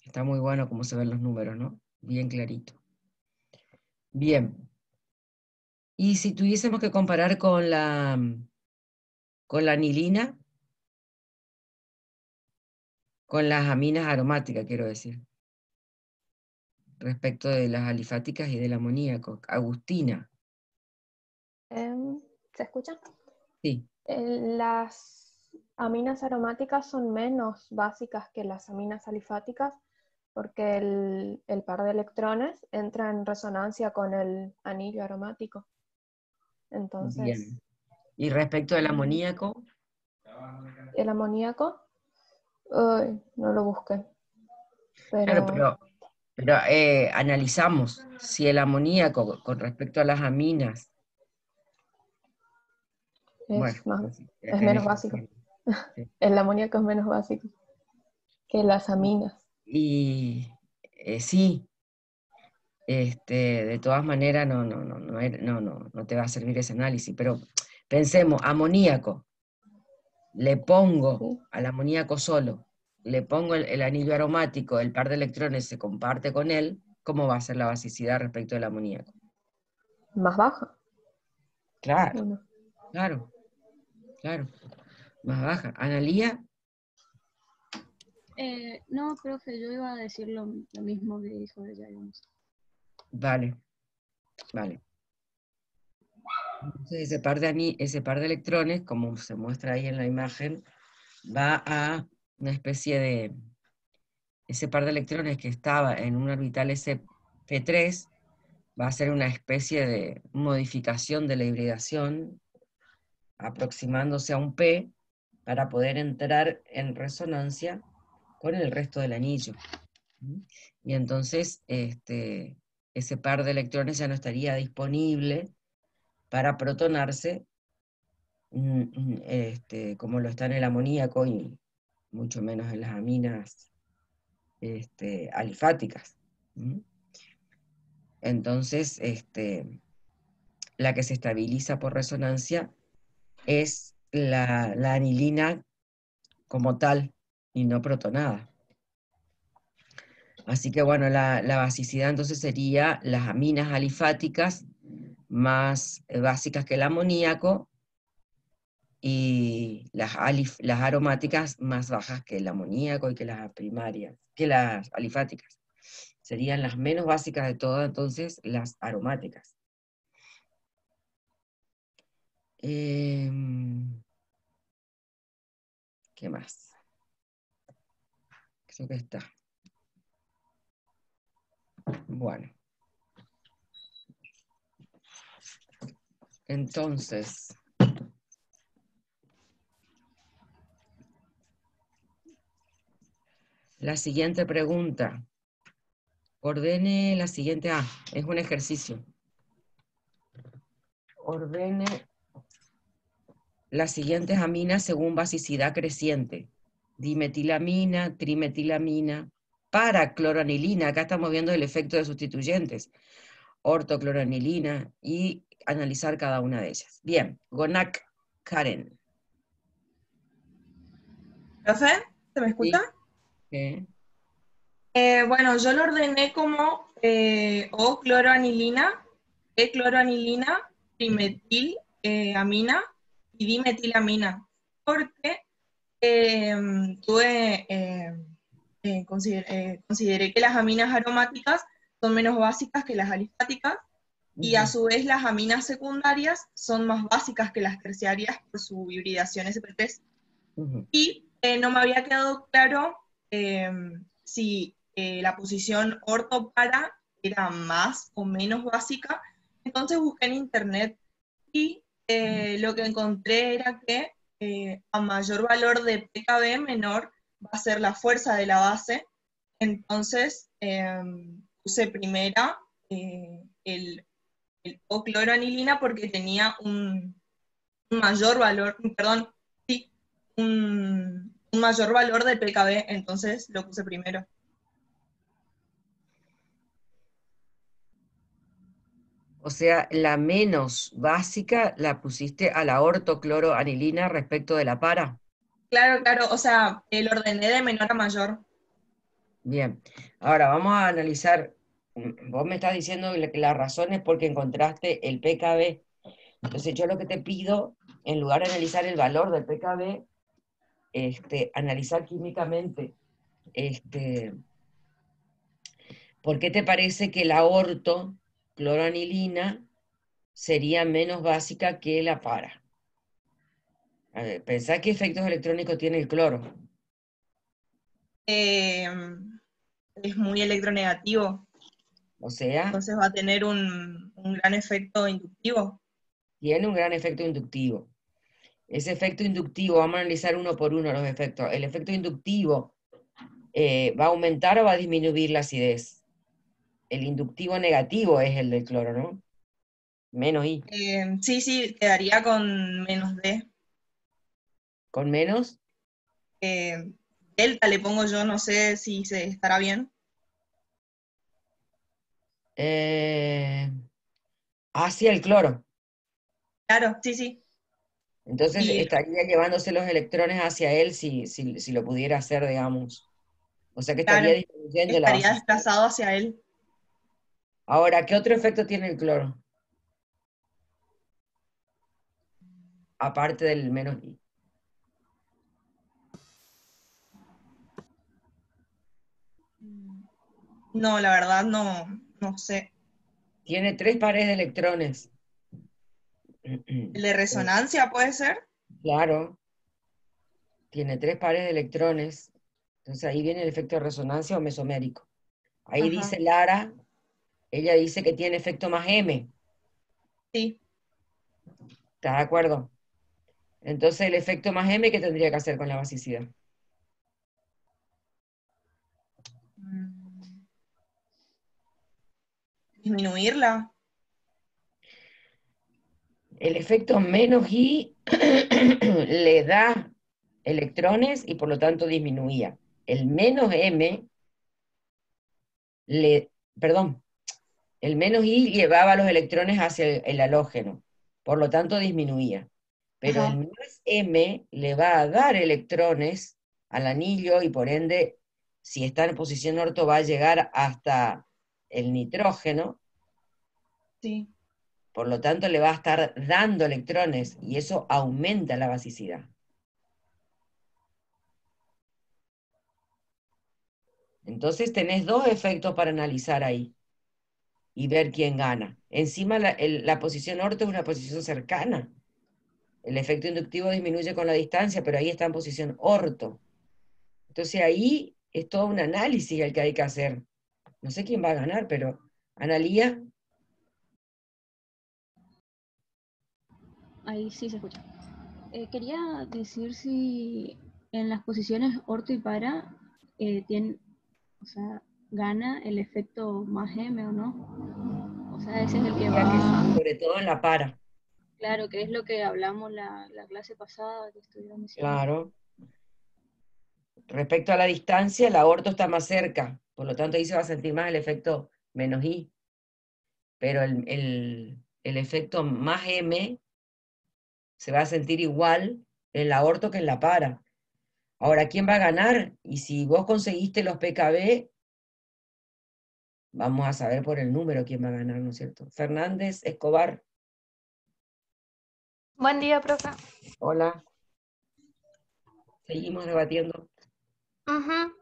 S2: Está muy bueno cómo se ven los números, ¿no? Bien clarito. Bien. Y si tuviésemos que comparar con la anilina, con las aminas aromáticas, quiero decir, respecto de las alifáticas y del amoníaco. Agustina.
S9: ¿Se escucha?
S2: Sí.
S9: Las aminas aromáticas son menos básicas que las aminas alifáticas porque el par de electrones entra en resonancia con el anillo aromático. Entonces,
S2: bien. ¿Y respecto del amoníaco?
S9: El amoníaco, no lo busqué.
S2: Claro, pero analizamos si el amoníaco con respecto a las aminas
S9: es menos básico. Sí. El amoníaco es menos básico que las aminas.
S2: Y sí, de todas maneras no te va a servir ese análisis, pero pensemos, amoníaco, le pongo al amoníaco solo, le pongo el anillo aromático, el par de electrones se comparte con él, ¿cómo va a ser la basicidad respecto del amoníaco?
S9: Más baja.
S2: Claro, claro, más baja. Analía,
S14: No, profe, yo iba a decir lo mismo que dijo ella, digamos.
S2: Vale, vale. Entonces ese par de electrones, como se muestra ahí en la imagen, va a una especie de... Ese par de electrones que estaba en un orbital sp3 va a ser una especie de modificación de la hibridación, aproximándose a un p, para poder entrar en resonancia con el resto del anillo. Y entonces ese par de electrones ya no estaría disponible para protonarse, como lo está en el amoníaco y mucho menos en las aminas alifáticas. Entonces, la que se estabiliza por resonancia es la anilina como tal y no protonada. Así que bueno, la basicidad entonces sería las aminas alifáticas más básicas que el amoníaco y las aromáticas más bajas que el amoníaco y que las primarias, que las alifáticas. Serían las menos básicas de todas, entonces, las aromáticas. ¿Qué más? Creo que está. Bueno. Entonces, la siguiente pregunta. Ordene la siguiente. Es un ejercicio. Ordene las siguientes aminas según basicidad creciente. Dimetilamina, trimetilamina, paracloranilina. Acá estamos viendo el efecto de sustituyentes. Ortocloranilina y analizar cada una de ellas. Bien, Gonak Karen.
S6: ¿Profe? ¿Se me escucha?
S2: Sí.
S6: Bueno, yo lo ordené como O-cloroanilina, E-cloroanilina, trimetil, amina y dimetilamina, porque consideré que las aminas aromáticas son menos básicas que las alifáticas, y a su vez las aminas secundarias son más básicas que las terciarias por su hibridación sp3. Y no me había quedado claro si la posición orto-para era más o menos básica, entonces busqué en internet y lo que encontré era que a mayor valor de pKb menor va a ser la fuerza de la base, entonces puse primera el O-cloroanilina porque tenía un mayor valor, perdón, sí, un mayor valor de pKb, entonces lo puse primero.
S2: O sea, la menos básica la pusiste a la ortocloroanilina respecto de la para.
S6: Claro, claro, o sea, el ordené de menor a mayor.
S2: Bien, ahora vamos a analizar. Vos me estás diciendo que la razón es porque encontraste el pKb. Entonces yo lo que te pido, en lugar de analizar el valor del pKb, analizar químicamente, ¿por qué te parece que la ortocloroanilina sería menos básica que la para? A ver, pensá qué efectos electrónicos tiene el cloro.
S6: Es muy electronegativo.
S2: O sea,
S6: entonces va a tener un gran efecto inductivo.
S2: Tiene un gran efecto inductivo. Ese efecto inductivo, vamos a analizar uno por uno los efectos. El efecto inductivo va a aumentar o va a disminuir la acidez. El inductivo negativo es el del cloro, ¿no? Menos I.
S6: Sí, quedaría con menos D.
S2: ¿Con menos?
S6: Delta le pongo yo, no sé si se estará bien.
S2: Hacia el cloro.
S6: Claro, sí.
S2: Entonces estaría llevándose los electrones hacia él si lo pudiera hacer, digamos. O sea que estaría disminuyendo la
S6: estaría
S2: base.
S6: desplazado hacia él.
S2: Ahora, ¿qué otro efecto tiene el cloro? Aparte del menos I.
S6: No, la verdad no sé.
S2: Tiene 3 pares de electrones.
S6: ¿El de resonancia puede ser?
S2: Claro, tiene 3 pares de electrones. Entonces ahí viene el efecto de resonancia o mesomérico. Ahí
S6: Ajá.
S2: dice Lara, ella dice que tiene efecto más M.
S6: Sí.
S2: ¿Estás de acuerdo? Entonces el efecto más M, ¿qué tendría que hacer con la basicidad?
S6: Disminuirla.
S2: El efecto menos I le da electrones y por lo tanto disminuía. El menos M el menos I llevaba los electrones hacia el halógeno, por lo tanto disminuía. Pero
S6: Ajá.
S2: el más M le va a dar electrones al anillo y por ende, si está en posición orto, va a llegar hasta el nitrógeno.
S6: Sí.
S2: Por lo tanto, le va a estar dando electrones y eso aumenta la basicidad. Entonces tenés 2 efectos para analizar ahí y ver quién gana. Encima la posición orto es una posición cercana. El efecto inductivo disminuye con la distancia, pero ahí está en posición orto. Entonces ahí es todo un análisis el que hay que hacer. No sé quién va a ganar, pero Analía,
S14: Ahí sí se escucha. Quería decir si en las posiciones orto y para o sea, gana el efecto más M o no. O sea, ese es el que
S2: diría que sí,
S14: va,
S2: sobre todo en la para.
S14: claro, que es lo que hablamos la clase pasada que estuvieron diciendo.
S2: Claro. Respecto a la distancia, la orto está más cerca, por lo tanto ahí se va a sentir más el efecto menos I. Pero el efecto más M se va a sentir igual en la orto que en la para. Ahora, ¿quién va a ganar? Y si vos conseguiste los PKB, vamos a saber por el número quién va a ganar, ¿no es cierto? Fernández, Escobar,
S15: Buen día, profe.
S2: hola. Seguimos debatiendo.
S15: Ujú.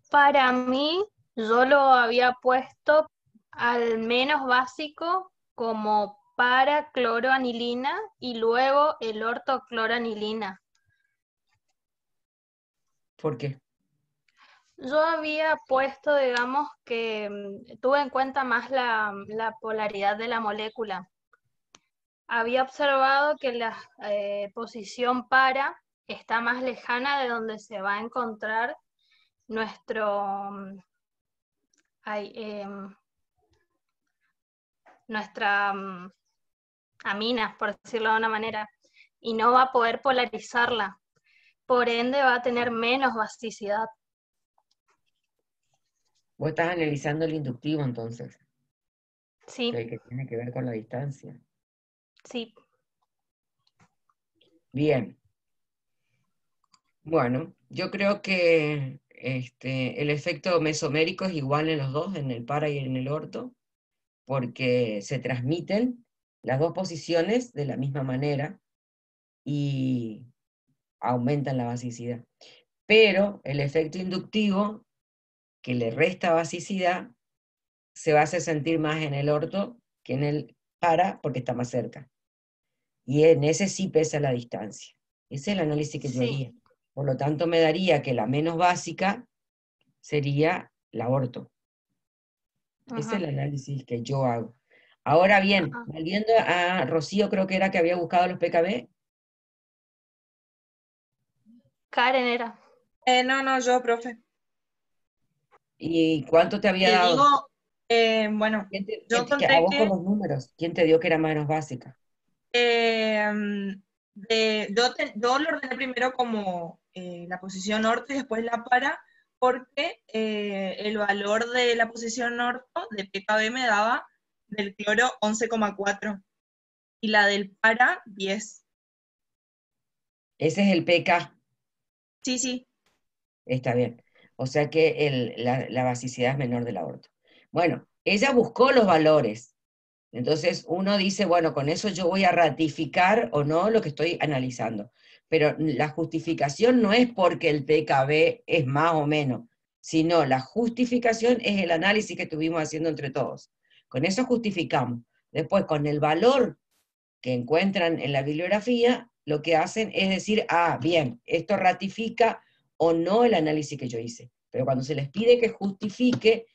S15: Para mí, yo lo había puesto al menos básico como para cloroanilina y luego el ortocloranilina.
S2: ¿Por qué?
S15: Yo había puesto, digamos, que tuve en cuenta más la polaridad de la molécula. Había observado que la posición para está más lejana de donde se va a encontrar nuestro nuestra amina, por decirlo de una manera, y no va a poder polarizarla. Por ende va a tener menos basicidad.
S2: Vos estás analizando el inductivo entonces,
S15: Sí,
S2: que tiene que ver con la distancia.
S15: sí.
S2: Bien. Bueno, yo creo que el efecto mesomérico es igual en los dos, en el para y en el orto, porque se transmiten las dos posiciones de la misma manera y aumentan la basicidad. Pero el efecto inductivo, que le resta basicidad, se va a hacer sentir más en el orto que en el para, porque está más cerca. Y en ese sí pesa la distancia. Ese es el análisis que yo haría. Por lo tanto, me daría que la menos básica sería la orto. Ese es el análisis que yo hago. Ahora bien, volviendo a Rocío, creo que era que había buscado los PKB.
S15: Karen era.
S6: No, yo, profe.
S2: ¿Y cuánto te había
S6: Te
S2: dado?
S6: digo, bueno, yo
S2: A
S6: conté
S2: vos con
S6: que
S2: los números, ¿quién te dio que era menos básica?
S6: yo lo ordené primero como la posición orto y después la para, porque el valor de la posición orto de PKB me daba del cloro 11,4 y la del para 10.
S2: Ese es el PK.
S6: Sí, sí.
S2: Está bien. O sea que la basicidad es menor del orto. Bueno, ella buscó los valores. Entonces uno dice, bueno, con eso yo voy a ratificar o no lo que estoy analizando. Pero la justificación no es porque el PKB es más o menos. sino la justificación es el análisis que estuvimos haciendo entre todos. Con eso justificamos. Después, con el valor que encuentran en la bibliografía, lo que hacen es decir, ah, bien, esto ratifica o no el análisis que yo hice. Pero cuando se les pide que justifique,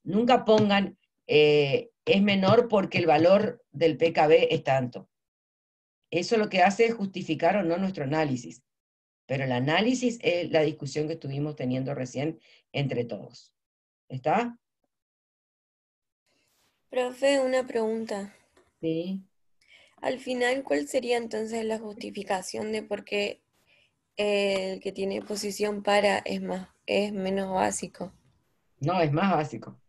S2: nunca pongan es menor porque el valor del PKB es tanto. Eso lo que hace es justificar o no nuestro análisis. Pero el análisis es la discusión que estuvimos teniendo recién entre todos. ¿Está?
S16: Profe, una pregunta.
S2: Sí.
S16: Al final, ¿cuál sería entonces la justificación de por qué el que tiene posición para es menos básico?
S2: No, es más básico.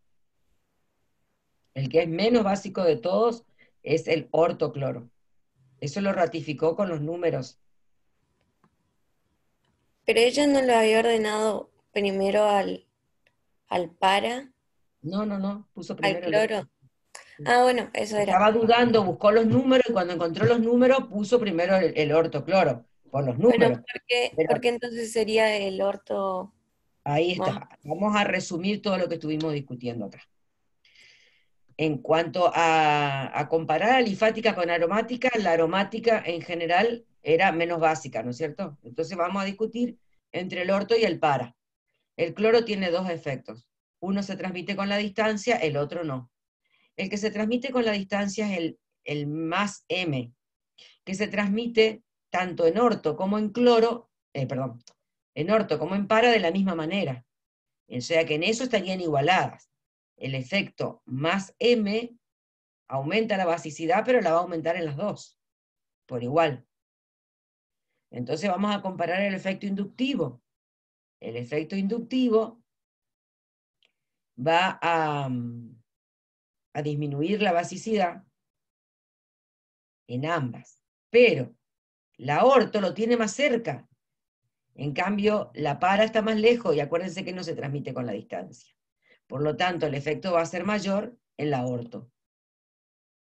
S2: El que es menos básico de todos es el ortocloro. Eso lo ratificó con los números.
S16: Pero ella no lo había ordenado primero al para,
S2: No, puso
S16: al
S2: primero el
S16: cloro. Ah, bueno, eso era.
S2: Estaba dudando, buscó los números, y cuando encontró los números puso primero el ortocloro, por los
S16: Bueno,
S2: números. Pero
S16: ¿por qué entonces sería el orto
S2: ahí
S16: más?
S2: está. Vamos a resumir todo lo que estuvimos discutiendo acá. En cuanto a comparar alifática con aromática, la aromática en general era menos básica, ¿no es cierto? Entonces vamos a discutir entre el orto y el para. El cloro tiene dos efectos. Uno se transmite con la distancia, el otro no. El que se transmite con la distancia es el más M, que se transmite tanto en orto como en cloro, en orto como en para de la misma manera. O sea que en eso estarían igualadas. El efecto más M aumenta la basicidad, pero la va a aumentar en las dos, por igual. Entonces vamos a comparar el efecto inductivo. El efecto inductivo va a disminuir la basicidad en ambas, pero la orto lo tiene más cerca. En cambio, la para está más lejos, y acuérdense que no se transmite con la distancia. Por lo tanto, el efecto va a ser mayor en la orto.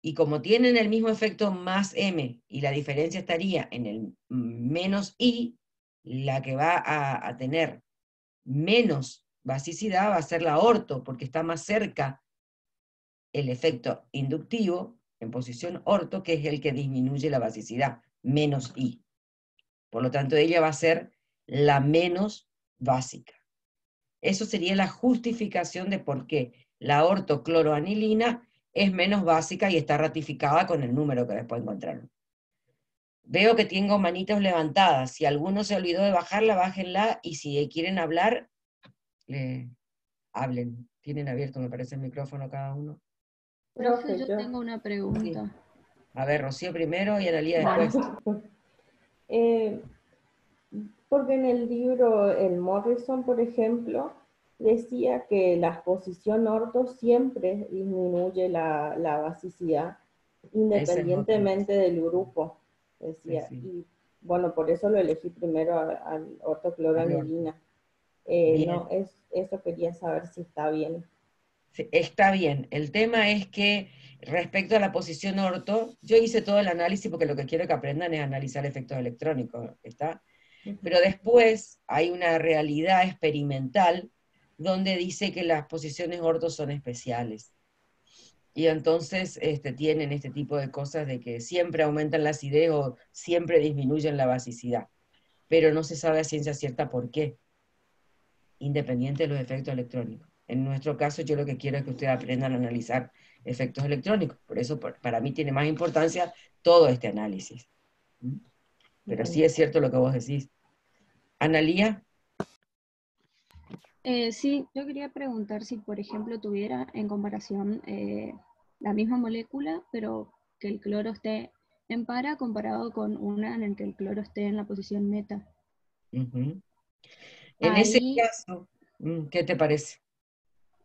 S2: Y como tienen el mismo efecto más M, y la diferencia estaría en el menos I, la que va a tener menos basicidad va a ser la orto, porque está más cerca el efecto inductivo, en posición orto, que es el que disminuye la basicidad, menos I. Por lo tanto, ella va a ser la menos básica. Eso sería la justificación de por qué la ortocloroanilina es menos básica y está ratificada con el número que después encontraron. Veo que tengo manitos levantadas. Si alguno se olvidó de bajarla, bájenla, y si quieren hablar, hablen. Tienen abierto, me parece, el micrófono cada uno.
S14: Profe, yo tengo una pregunta.
S2: Sí. A ver, Rocío primero y Analía después.
S10: Porque en el libro, el Morrison, por ejemplo, decía que la posición orto siempre disminuye la basicidad, independientemente del grupo, decía.
S2: Sí.
S10: Y bueno, por eso lo elegí primero al ortocloroanilina. No, eso quería saber si está bien.
S2: Sí, está bien. El tema es que respecto a la posición orto, yo hice todo el análisis porque lo que quiero que aprendan es analizar efectos electrónicos, ¿está? Pero después hay una realidad experimental donde dice que las posiciones orto son especiales. Y entonces tienen este tipo de cosas de que siempre aumentan la acidez o siempre disminuyen la basicidad. Pero no se sabe a ciencia cierta por qué, independiente de los efectos electrónicos. En nuestro caso, yo lo que quiero es que ustedes aprendan a analizar efectos electrónicos. Por eso, para mí tiene más importancia todo este análisis. Pero sí es cierto lo que vos decís. Analía.
S14: Sí, yo quería preguntar si, por ejemplo, tuviera en comparación la misma molécula, pero que el cloro esté en para comparado con una en el que el cloro esté en la posición meta.
S2: En ese caso, ¿qué te parece?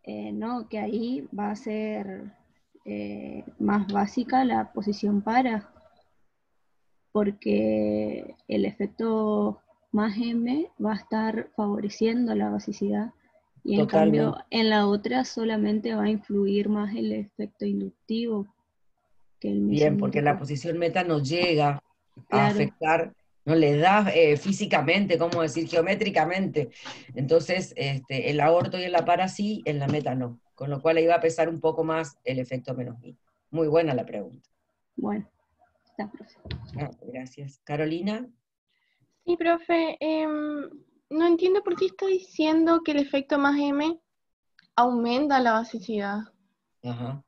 S14: No, que ahí va a ser más básica la posición para, porque el efecto más M va a estar favoreciendo la basicidad, y en cambio en la otra solamente va a influir más el efecto inductivo que el
S2: Bien, porque la
S14: mesonírico.
S2: posición meta no llega a
S14: Claro.
S2: afectar no le da físicamente, ¿cómo decir? Geométricamente. Entonces, en la orto y en la para sí, en la meta no. Con lo cual ahí va a pesar un poco más el efecto menos i. Muy buena la pregunta.
S14: Bueno, está, profe.
S2: Gracias. Carolina.
S17: Sí, profe, no entiendo por qué está diciendo que el efecto más M aumenta la basicidad.
S2: Ajá.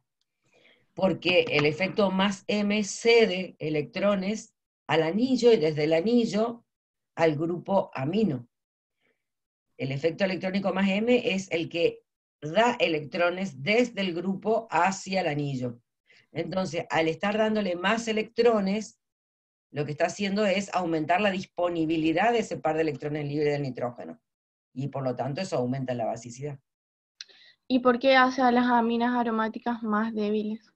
S2: Porque el efecto más M cede electrones al anillo y desde el anillo al grupo amino. El efecto electrónico más M es el que da electrones desde el grupo hacia el anillo. Entonces, al estar dándole más electrones, lo que está haciendo es aumentar la disponibilidad de ese par de electrones libres del nitrógeno. Y por lo tanto, eso aumenta la basicidad.
S17: ¿Y por qué hace a las aminas aromáticas más débiles?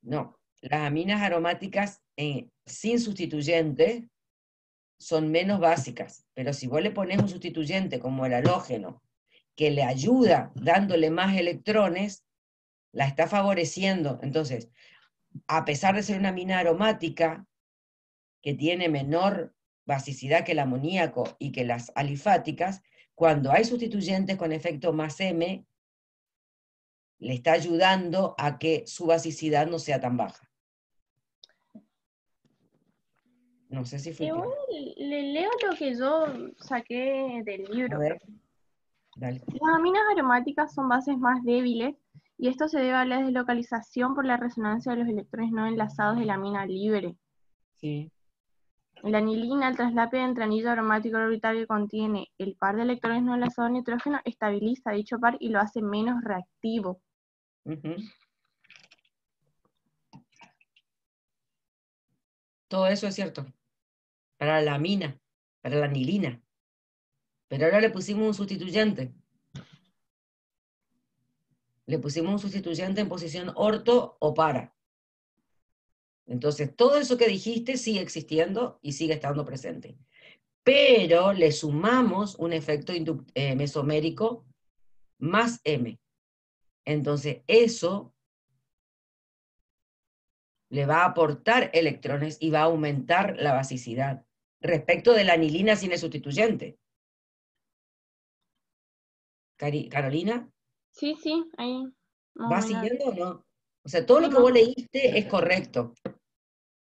S2: No, las aminas aromáticas sin sustituyente son menos básicas, pero si vos le pones un sustituyente como el halógeno, que le ayuda dándole más electrones, la está favoreciendo. Entonces, a pesar de ser una amina aromática que tiene menor basicidad que el amoníaco y que las alifáticas, cuando hay sustituyentes con efecto más M, le está ayudando a que su basicidad no sea tan baja. No sé si fue
S17: Igual le leo lo que yo saqué del libro.
S2: A ver, dale.
S17: Las aminas aromáticas son bases más débiles y esto se debe a la deslocalización por la resonancia de los electrones no enlazados de la amina libre.
S2: Sí.
S17: La anilina, el traslape entre anillo aromático orbital que contiene el par de electrones no enlazados de nitrógeno, estabiliza dicho par y lo hace menos reactivo.
S2: Todo eso es cierto. Para la amina, para la anilina. Pero ahora le pusimos un sustituyente. Le pusimos un sustituyente en posición orto o para. Entonces, todo eso que dijiste sigue existiendo y sigue estando presente. Pero le sumamos un efecto mesomérico más M. Entonces, eso le va a aportar electrones y va a aumentar la basicidad respecto de la anilina sin el sustituyente. Carolina,
S17: Sí, sí, ahí.
S2: ¿vas siguiendo o no? O sea, todo lo que vos leíste es correcto.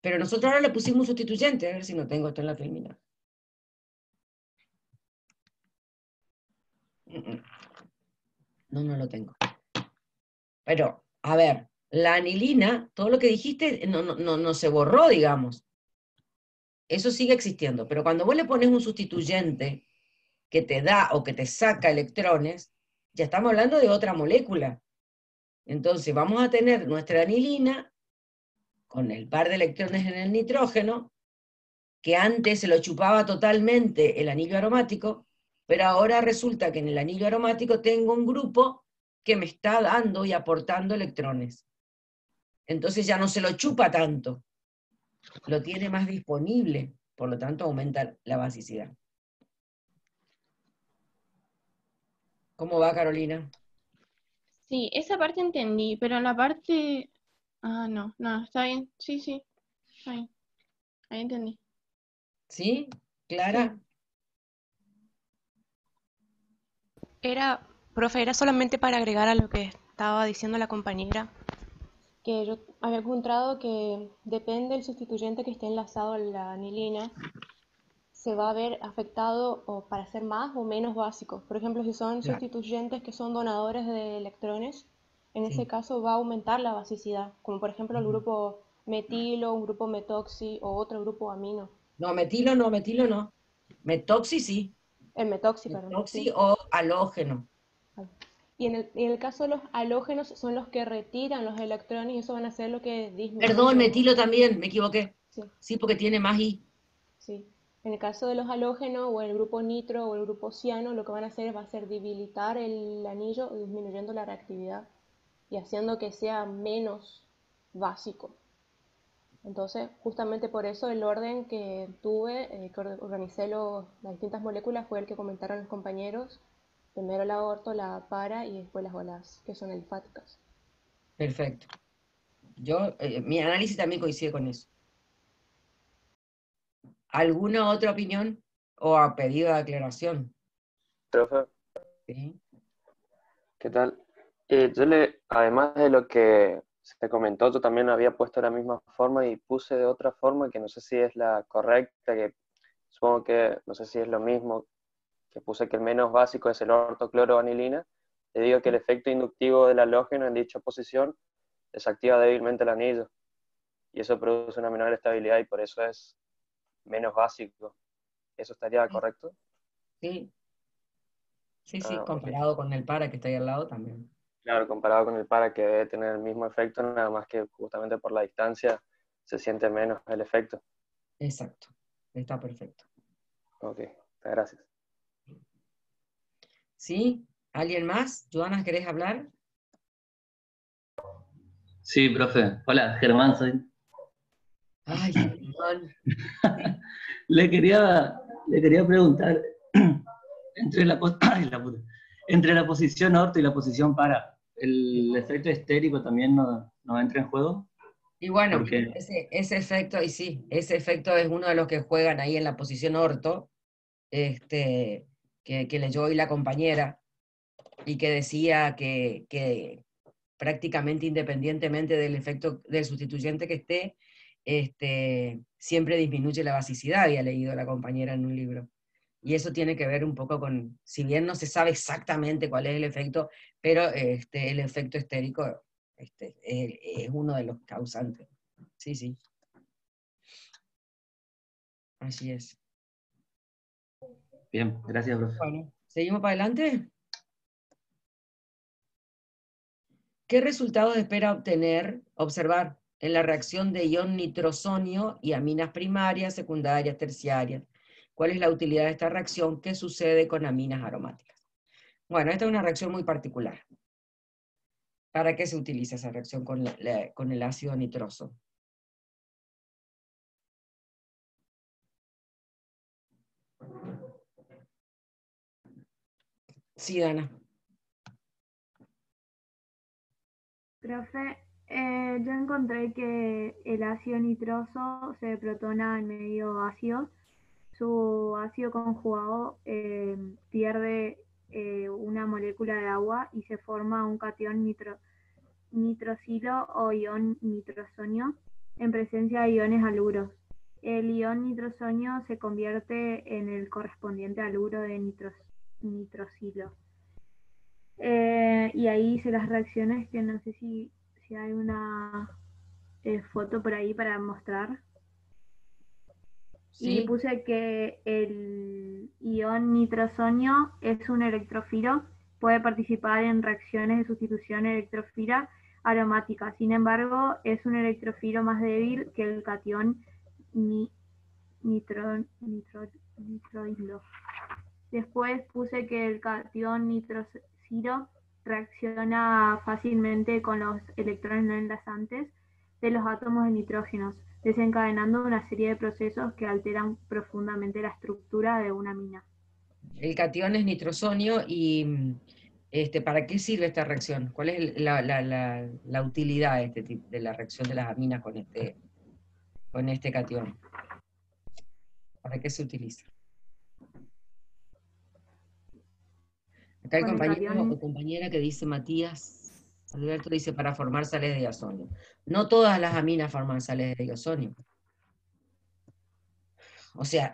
S2: Pero nosotros ahora le pusimos un sustituyente, a ver si no tengo esto en la filmina. No, no lo tengo. Pero, a ver, la anilina, todo lo que dijiste no se borró, digamos. Eso sigue existiendo. Pero cuando vos le pones un sustituyente que te da o que te saca electrones, ya estamos hablando de otra molécula. Entonces vamos a tener nuestra anilina con el par de electrones en el nitrógeno, que antes se lo chupaba totalmente el anillo aromático, pero ahora resulta que en el anillo aromático tengo un grupo que me está dando y aportando electrones. Entonces ya no se lo chupa tanto, lo tiene más disponible, por lo tanto aumenta la basicidad. ¿Cómo va, Carolina?
S17: Sí, esa parte entendí, pero en la parte... Ah, no, está bien. Sí, sí, está bien. Ahí entendí.
S2: ¿Sí? ¿Clara?
S7: Profe, era solamente para agregar a lo que estaba diciendo la compañera, que yo había encontrado que depende del sustituyente que esté enlazado a la anilina, se va a ver afectado o para ser más o menos básico. Por ejemplo, si son
S2: Claro.
S7: sustituyentes que son donadores de electrones, en
S2: Sí.
S7: ese caso va a aumentar la basicidad, como por ejemplo el grupo metilo, un grupo metoxi o otro grupo amino.
S2: No, metilo no. Metoxi sí.
S7: El metoxi, perdón.
S2: Metoxi
S7: Sí.
S2: o halógeno.
S7: Y en el caso de los halógenos son los que retiran los electrones y eso van a ser lo que disminuye.
S2: Perdón, metilo también, me equivoqué.
S7: Sí.
S2: Sí, porque tiene más I.
S7: Sí. En el caso de los halógenos o el grupo nitro o el grupo ciano, lo que van a hacer va a ser debilitar el anillo disminuyendo la reactividad y haciendo que sea menos básico. Entonces, justamente por eso el orden que tuve, que organicé las distintas moléculas fue el que comentaron los compañeros. Primero la orto, la para y después las olas, que son alifáticas.
S2: Perfecto. Mi análisis también coincide con eso. ¿Alguna otra opinión o a pedido de aclaración?
S18: Profe,
S2: ¿Sí?
S18: ¿qué tal? Además de lo que se comentó, yo también había puesto de la misma forma y puse de otra forma que no sé si es la correcta, que supongo que no sé si es lo mismo, que puse que el menos básico es el ortocloroanilina. Le digo que el efecto inductivo del halógeno en dicha posición desactiva débilmente el anillo y eso produce una menor estabilidad y por eso es menos básico. ¿Eso estaría correcto?
S2: Sí, sí,
S18: Ah, ok.
S2: comparado con el para que está ahí al lado también.
S18: Claro, comparado con el para que debe tener el mismo efecto, nada más que justamente por la distancia se siente menos el efecto.
S2: Exacto, está perfecto.
S18: Ok, gracias.
S2: ¿Sí? ¿Alguien más? Joana, ¿querés hablar?
S19: Sí, profe. Hola, Germán soy.
S2: Ay, Germán.
S19: Le quería preguntar, entre entre la posición orto y la posición para, ¿el efecto estérico también no entra en juego?
S2: Y bueno,
S19: Porque,
S2: ese efecto, y sí, ese efecto es uno de los que juegan ahí en la posición orto, que leyó hoy la compañera, y que decía que prácticamente independientemente del efecto del sustituyente que esté, siempre disminuye la basicidad, había leído la compañera en un libro. Y eso tiene que ver un poco con, si bien no se sabe exactamente cuál es el efecto, pero el efecto estérico es uno de los causantes. Sí, sí. Así es.
S19: bien, gracias, profe.
S2: Bueno, ¿seguimos para adelante? ¿Qué resultados espera observar en la reacción de ion nitrosonio y aminas primarias, secundarias, terciarias? ¿Cuál es la utilidad de esta reacción? ¿Qué sucede con aminas aromáticas? Bueno, esta es una reacción muy particular. ¿Para qué se utiliza esa reacción con el ácido nitroso? Sí, Dana.
S4: Profe, yo encontré que el ácido nitroso se protona en medio ácido. Su ácido conjugado pierde una molécula de agua y se forma un catión nitrosilo o ion nitrosonio en presencia de iones haluros. El ion nitrosonio se convierte en el correspondiente haluro de nitrosilo. Y ahí hice las reacciones que no sé si hay una foto por ahí para mostrar.
S2: Sí.
S4: Y puse que el ion nitrosonio es un electrofilo, puede participar en reacciones de sustitución electrofila aromática. Sin embargo, es un electrofilo más débil que el catión nitroilo. Después puse que el catión nitrosilo reacciona fácilmente con los electrones no enlazantes de los átomos de nitrógenos, desencadenando una serie de procesos que alteran profundamente la estructura de una amina.
S2: El catión es nitrosonio y ¿para qué sirve esta reacción? ¿Cuál es la utilidad de la reacción de las aminas con este catión? ¿Para qué se utiliza? Acá el compañero o compañera que dice Matías Alberto dice para formar sales de diazonio. No todas las aminas forman sales de diazonio. O sea,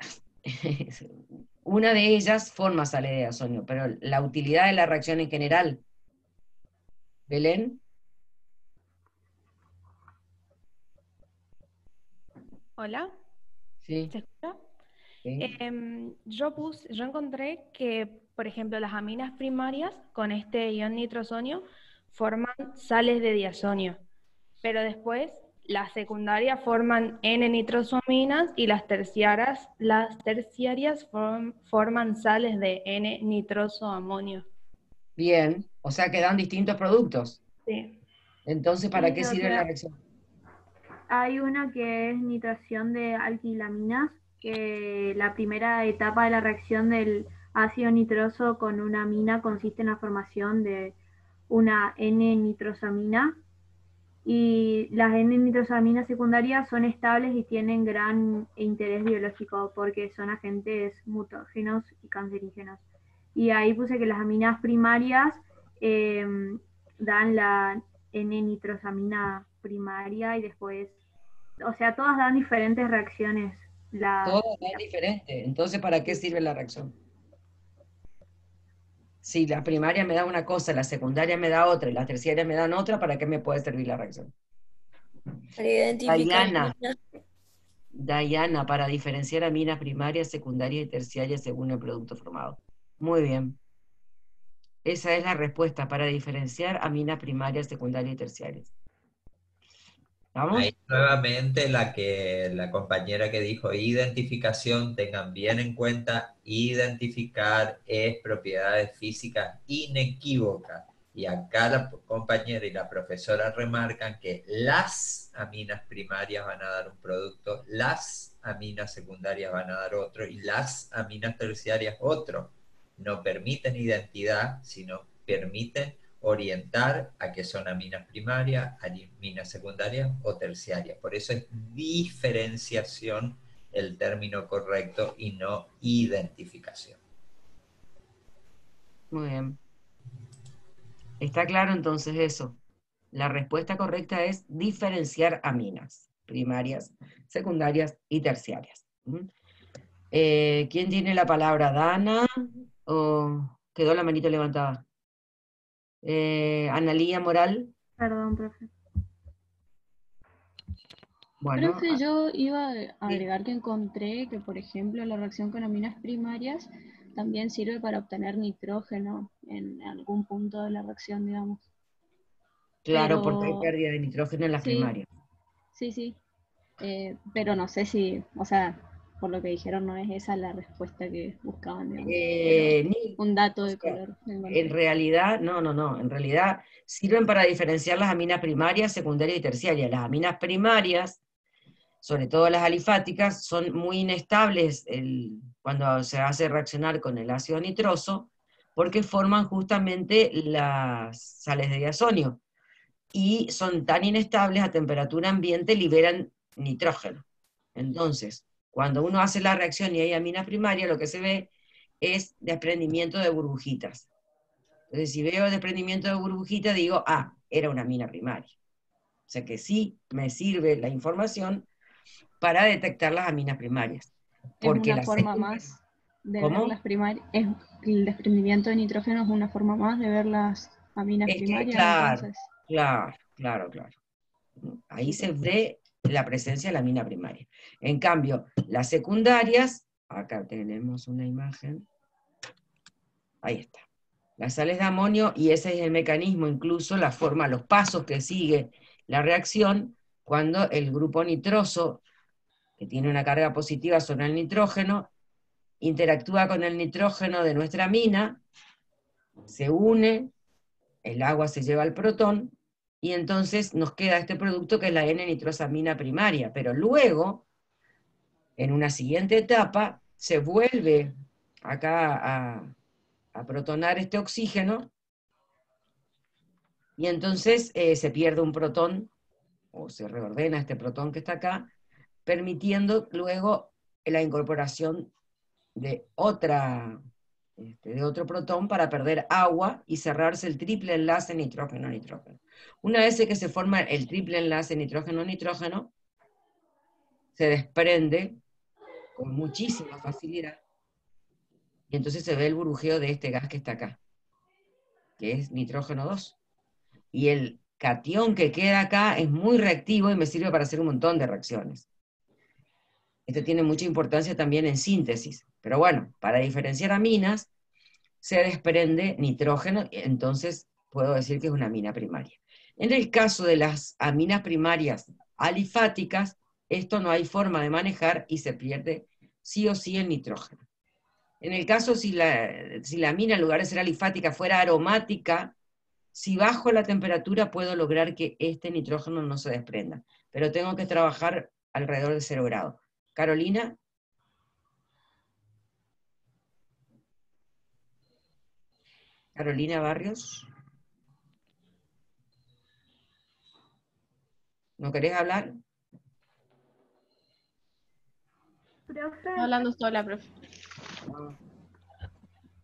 S2: una de ellas forma sales de diazonio, pero la utilidad de la reacción en general. ¿Belén?
S17: Hola.
S2: Sí.
S17: ¿Se escucha?
S2: Sí.
S17: Yo encontré que, por ejemplo, las aminas primarias con este ion nitrosonio forman sales de diazonio, pero después las secundarias forman N-nitrosoaminas y las terciarias forman sales de N-nitrosoamonio.
S2: Bien, o sea que dan distintos productos.
S17: Sí.
S2: Entonces, ¿para
S4: Sí,
S2: qué
S4: o
S2: sirve
S4: sea,
S2: la reacción?
S4: Hay una que es nitración de alquilaminas, que la primera etapa de la reacción del ácido nitroso con una amina consiste en la formación de una N-nitrosamina Y las N-nitrosaminas secundarias son estables y tienen gran interés biológico porque son agentes mutógenos y cancerígenos. Y ahí puse que las aminas primarias dan la N-nitrosamina primaria y después, o sea, todas dan diferentes reacciones.
S2: Todo es diferente. Entonces, ¿para qué sirve la reacción? Si la primaria me da una cosa, la secundaria me da otra y la terciaria me dan otra, ¿para qué me puede servir la reacción?
S16: Para identificar
S2: Diana, para diferenciar aminas primarias, secundarias y terciarias según el producto formado. Muy bien. Esa es la respuesta, para diferenciar aminas primarias, secundarias y terciarias. ¿Vamos?
S8: Ahí nuevamente la compañera que dijo identificación, tengan bien en cuenta, identificar es propiedades físicas inequívocas. Y acá la compañera y la profesora remarcan que las aminas primarias van a dar un producto, las aminas secundarias van a dar otro y las aminas terciarias otro. No permiten identidad, sino permiten orientar a que son aminas primarias, aminas secundarias o terciarias. Por eso es diferenciación el término correcto y no identificación.
S2: Muy bien. ¿Está claro entonces eso? La respuesta correcta es diferenciar aminas primarias, secundarias y terciarias. ¿Quién tiene la palabra? ¿Dana? ¿O quedó la manito levantada? ¿Analía Moral?
S4: Perdón, profe.
S2: Bueno,
S14: Profe, yo iba a agregar que encontré que, por ejemplo, la reacción con aminas primarias también sirve para obtener nitrógeno en algún punto de la reacción, digamos.
S2: claro, porque hay
S14: Pero
S2: pérdida de nitrógeno en las
S14: sí,
S2: primarias.
S14: sí. Pero no sé si, o sea, por lo que dijeron, no es esa la respuesta que buscaban, digamos. Pero un dato de color.
S2: En realidad, no. En realidad sirven para diferenciar las aminas primarias, secundarias y terciarias. Las aminas primarias, sobre todo las alifáticas, son muy inestables cuando se hace reaccionar con el ácido nitroso, porque forman justamente las sales de diazonio. Y son tan inestables a temperatura ambiente, liberan nitrógeno. Entonces, cuando uno hace la reacción y hay amina primaria, lo que se ve es desprendimiento de burbujitas. Entonces, si veo desprendimiento de burbujitas, digo, era una amina primaria. O sea que sí me sirve la información para detectar las aminas primarias. Porque
S14: es una forma más de ver las primarias. El desprendimiento de nitrógeno es una forma más de ver las aminas primarias, entonces.
S2: Claro. Ahí se ve la presencia de la amina primaria. En cambio, las secundarias, acá tenemos una imagen, ahí está. Las sales de amonio, y ese es el mecanismo, incluso la forma, los pasos que sigue la reacción, cuando el grupo nitroso, que tiene una carga positiva sobre el nitrógeno, interactúa con el nitrógeno de nuestra amina, se une, el agua se lleva al protón, y entonces nos queda este producto que es la N-nitrosamina primaria, pero luego, en una siguiente etapa, se vuelve acá a protonar este oxígeno, y entonces se pierde un protón, o se reordena este protón que está acá, permitiendo luego la incorporación de otro protón para perder agua y cerrarse el triple enlace nitrógeno-nitrógeno. Una vez que se forma el triple enlace nitrógeno-nitrógeno, se desprende con muchísima facilidad, y entonces se ve el burbujeo de este gas que está acá, que es nitrógeno 2. Y el catión que queda acá es muy reactivo y me sirve para hacer un montón de reacciones. Esto tiene mucha importancia también en síntesis. Pero bueno, para diferenciar aminas, se desprende nitrógeno, entonces puedo decir que es una amina primaria. En el caso de las aminas primarias alifáticas, esto no hay forma de manejar y se pierde sí o sí el nitrógeno. En el caso si la amina en lugar de ser alifática fuera aromática, si bajo la temperatura puedo lograr que este nitrógeno no se desprenda, pero tengo que trabajar alrededor de 0 grados. Carolina. Carolina Barrios. ¿No querés hablar?
S4: Profe,
S7: Hablando sola, profe.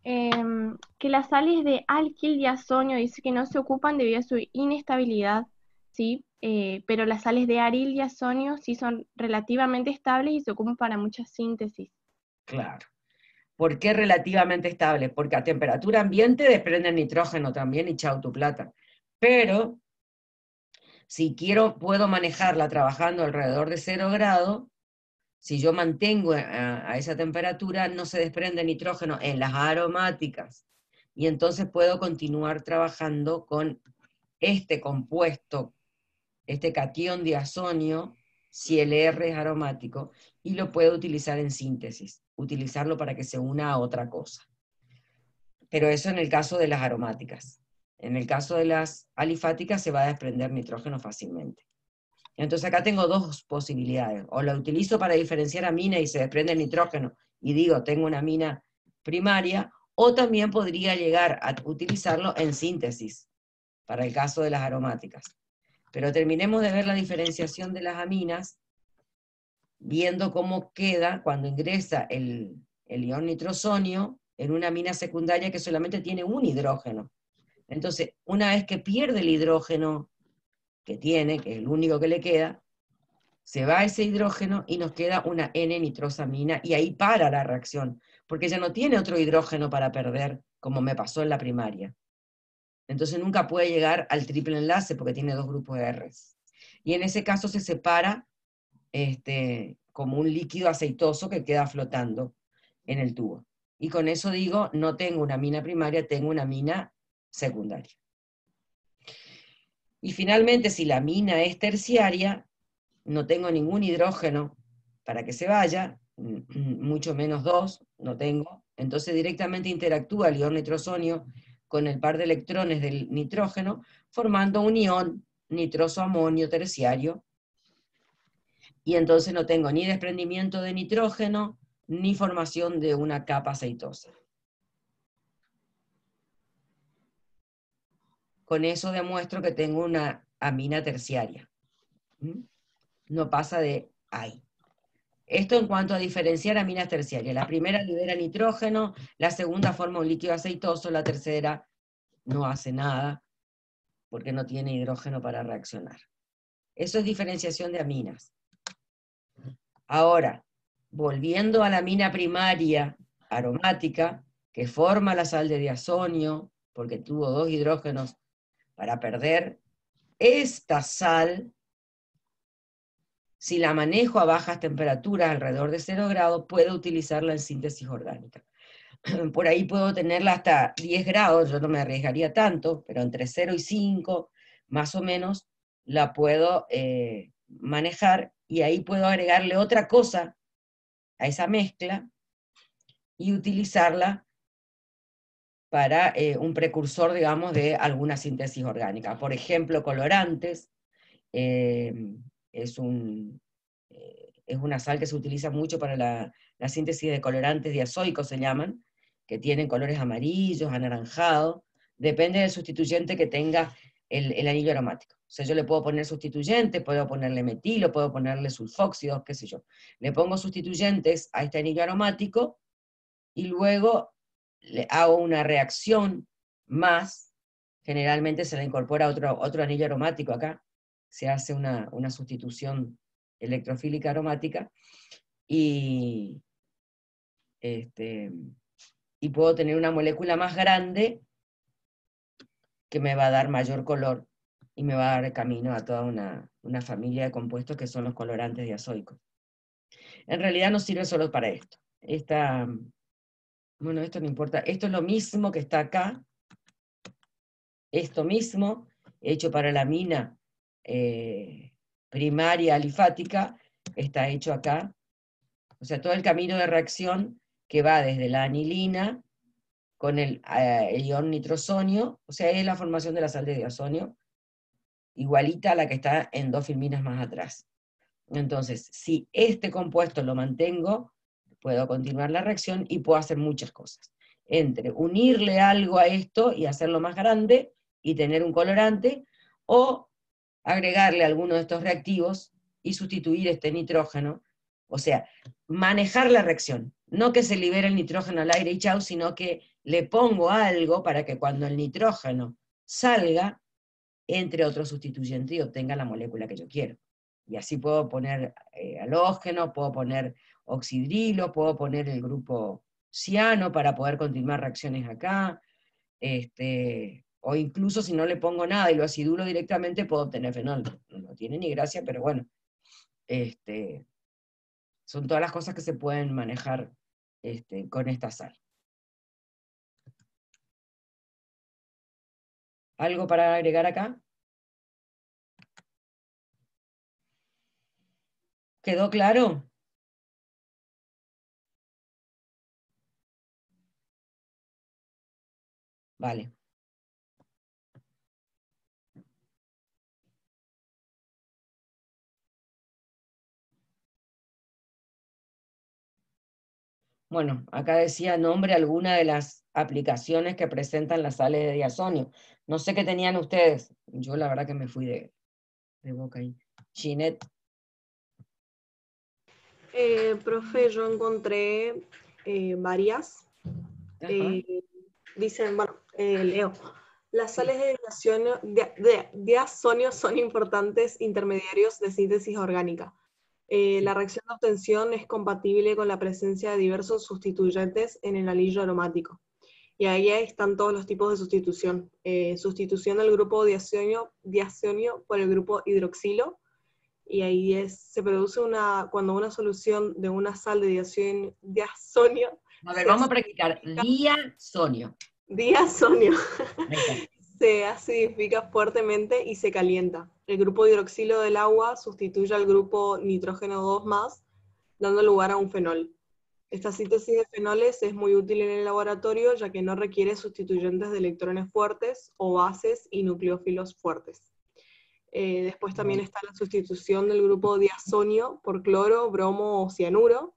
S7: Que las sales de alquildiazonio dice que no se ocupan debido a su inestabilidad, ¿sí? Pero las sales de arildiazonio sí son relativamente estables y se ocupan para muchas síntesis.
S2: Claro. ¿Por qué relativamente estable? Porque a temperatura ambiente desprenden nitrógeno también y chau tu plata. Pero, si quiero, puedo manejarla trabajando alrededor de 0 grados, si yo mantengo a esa temperatura, no se desprende nitrógeno en las aromáticas. Y entonces puedo continuar trabajando con este compuesto, este catión diazonio, si el R es aromático, y lo puedo utilizar en síntesis, utilizarlo para que se una a otra cosa. Pero eso en el caso de las aromáticas. En el caso de las alifáticas se va a desprender nitrógeno fácilmente. Entonces acá tengo dos posibilidades. O la utilizo para diferenciar amina y se desprende el nitrógeno, y digo, tengo una amina primaria, o también podría llegar a utilizarlo en síntesis, para el caso de las aromáticas. Pero terminemos de ver la diferenciación de las aminas, viendo cómo queda cuando ingresa el ion nitrosonio en una amina secundaria que solamente tiene un hidrógeno. Entonces, una vez que pierde el hidrógeno que tiene, que es el único que le queda, se va ese hidrógeno y nos queda una N-nitrosamina, y ahí para la reacción, porque ya no tiene otro hidrógeno para perder, como me pasó en la primaria. Entonces nunca puede llegar al triple enlace porque tiene dos grupos de Rs. Y en ese caso se separa como un líquido aceitoso que queda flotando en el tubo. Y con eso digo, no tengo una amina primaria, tengo una amina secundaria. Y finalmente, si la amina es terciaria, no tengo ningún hidrógeno para que se vaya, mucho menos 2, no tengo. Entonces directamente interactúa el ion nitrosonio con el par de electrones del nitrógeno, formando un ion nitroso-amonio terciario. Y entonces no tengo ni desprendimiento de nitrógeno, ni formación de una capa aceitosa. Con eso demuestro que tengo una amina terciaria. No pasa de ahí. Esto en cuanto a diferenciar aminas terciarias. La primera libera nitrógeno, la segunda forma un líquido aceitoso, la tercera no hace nada, porque no tiene hidrógeno para reaccionar. Eso es diferenciación de aminas. Ahora, volviendo a la amina primaria aromática, que forma la sal de diazonio, porque tuvo dos hidrógenos para perder, esta sal, si la manejo a bajas temperaturas, alrededor de 0 grados, puedo utilizarla en síntesis orgánica. Por ahí puedo tenerla hasta 10 grados, yo no me arriesgaría tanto, pero entre 0 y 5, más o menos, la puedo manejar, y ahí puedo agregarle otra cosa a esa mezcla y utilizarla para un precursor, digamos, de alguna síntesis orgánica. Por ejemplo, colorantes, es una sal que se utiliza mucho para la síntesis de colorantes diazoicos, se llaman, que tienen colores amarillos, anaranjados, depende del sustituyente que tenga el anillo aromático. O sea, yo le puedo poner sustituyente, puedo ponerle metilo, puedo ponerle sulfóxidos, qué sé yo. Le pongo sustituyentes a este anillo aromático, y luego le hago una reacción más, generalmente se le incorpora otro anillo aromático acá, se hace una sustitución electrofílica aromática, y puedo tener una molécula más grande que me va a dar mayor color, y me va a dar camino a toda una familia de compuestos que son los colorantes diazoicos. En realidad no sirve solo para esto. Bueno, esto no importa. Esto es lo mismo que está acá. Esto mismo, hecho para la amina primaria alifática, está hecho acá. O sea, todo el camino de reacción que va desde la anilina con el ion nitrosonio, o sea, es la formación de la sal de diazonio, igualita a la que está en 2 filminas más atrás. Entonces, si este compuesto lo mantengo, puedo continuar la reacción y puedo hacer muchas cosas. Entre unirle algo a esto y hacerlo más grande y tener un colorante, o agregarle alguno de estos reactivos y sustituir este nitrógeno. O sea, manejar la reacción. No que se libere el nitrógeno al aire y chau, sino que le pongo algo para que cuando el nitrógeno salga, entre otro sustituyente y obtenga la molécula que yo quiero. Y así puedo poner halógeno, puedo poner oxidrilo, puedo poner el grupo ciano para poder continuar reacciones acá, o incluso si no le pongo nada y lo acidulo directamente, puedo obtener fenol. No tiene ni gracia, pero bueno. Son todas las cosas que se pueden manejar con esta sal. ¿Algo para agregar acá? ¿Quedó claro? Vale. Bueno, acá decía nombre alguna de las aplicaciones que presentan las sales de diazonio. No sé qué tenían ustedes. Yo la verdad que me fui de boca ahí. Ginette.
S20: Profe, yo encontré varias. Dicen, bueno, leo. Las sales de diazonio son importantes intermediarios de síntesis orgánica. La reacción de obtención es compatible con la presencia de diversos sustituyentes en el anillo aromático. Y ahí están todos los tipos de sustitución. Sustitución del grupo diazonio por el grupo hidroxilo. Y ahí se produce cuando una solución de una sal de diazonio.
S2: A ver, vamos a practicar. Diazonio.
S20: Diazonio. Se acidifica fuertemente y se calienta. El grupo hidroxilo del agua sustituye al grupo nitrógeno 2+, dando lugar a un fenol. Esta síntesis de fenoles es muy útil en el laboratorio, ya que no requiere sustituyentes de electrones fuertes o bases y nucleófilos fuertes. Después también está la sustitución del grupo diazonio por cloro, bromo o cianuro.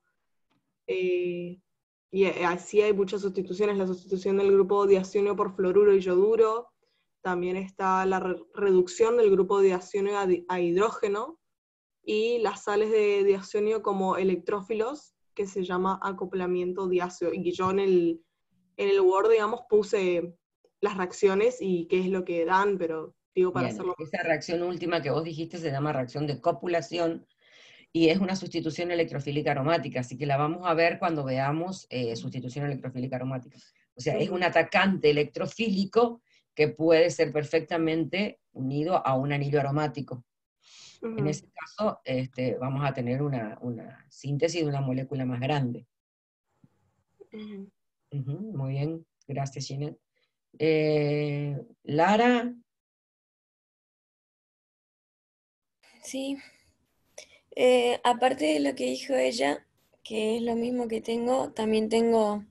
S20: Y así hay muchas sustituciones. La sustitución del grupo diazonio por fluoruro y yoduro. También está la reducción del grupo diazonio a hidrógeno. Y las sales de diazonio como electrófilos, que se llama acoplamiento diáceo. Y yo en el Word, digamos, puse las reacciones y qué es lo que dan, pero digo para hacerlo.
S2: Esa reacción última que vos dijiste se llama reacción de copulación y es una sustitución electrofílica aromática, así que la vamos a ver cuando veamos sustitución electrofílica aromática. O sea, es un atacante electrofílico que puede ser perfectamente unido a un anillo aromático. En ese caso, vamos a tener una síntesis de una molécula más grande. Muy bien, gracias, Ginette. Lara.
S16: Sí. Aparte de lo que dijo ella, que es lo mismo que tengo, también tengo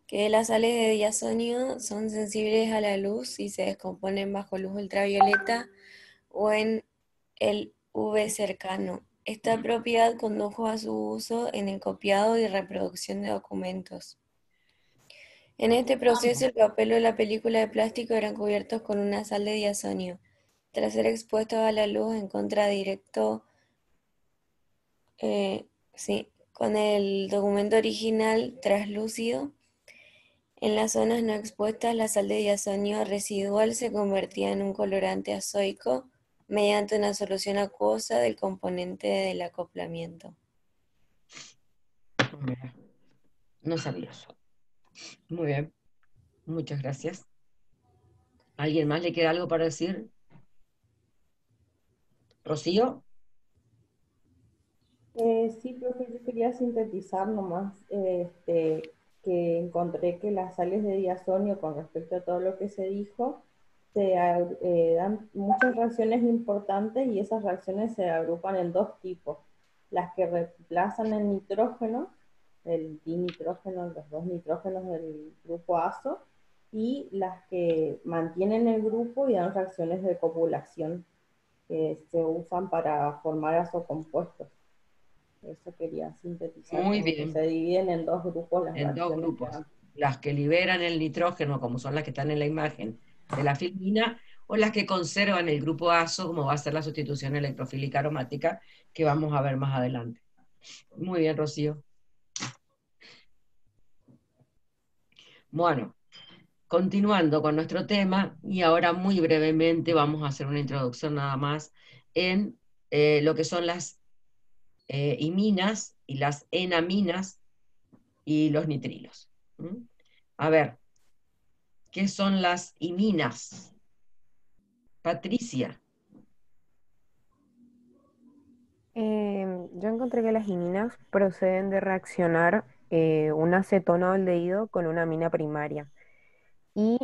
S16: que las sales de diazonio son sensibles a la luz y se descomponen bajo luz ultravioleta o en el UV cercano. Esta propiedad condujo a su uso en el copiado y reproducción de documentos. En este proceso el papel o la película de plástico eran cubiertos con una sal de diazonio. Tras ser expuestos a la luz en contra directo, con el documento original traslúcido, en las zonas no expuestas la sal de diazonio residual se convertía en un colorante azoico mediante una solución acuosa del componente del acoplamiento.
S2: No sabía eso. Muy bien, muchas gracias. ¿Alguien más le queda algo para decir? ¿Rocío?
S10: Sí, profe, yo quería sintetizar nomás que encontré que las sales de diazonio, con respecto a todo lo que se dijo, dan muchas reacciones importantes y esas reacciones se agrupan en dos tipos. Las que reemplazan el nitrógeno, el dinitrógeno, los dos nitrógenos del grupo azo, y las que mantienen el grupo y dan reacciones de copulación que se usan para formar azocompuestos. Eso quería sintetizar.
S2: Muy bien.
S10: Se dividen en dos grupos las
S2: en dos grupos. Las que liberan el nitrógeno, como son las que están en la imagen de la filmina, o las que conservan el grupo azo, como va a ser la sustitución electrofílica aromática, que vamos a ver más adelante. Muy bien, Rocío. Bueno, continuando con nuestro tema, y ahora muy brevemente vamos a hacer una introducción nada más en lo que son las iminas y las enaminas y los nitrilos. A ver, ¿qué son las iminas? Patricia.
S11: Yo encontré que las iminas proceden de reaccionar una cetonoaldehído con una amina primaria. Y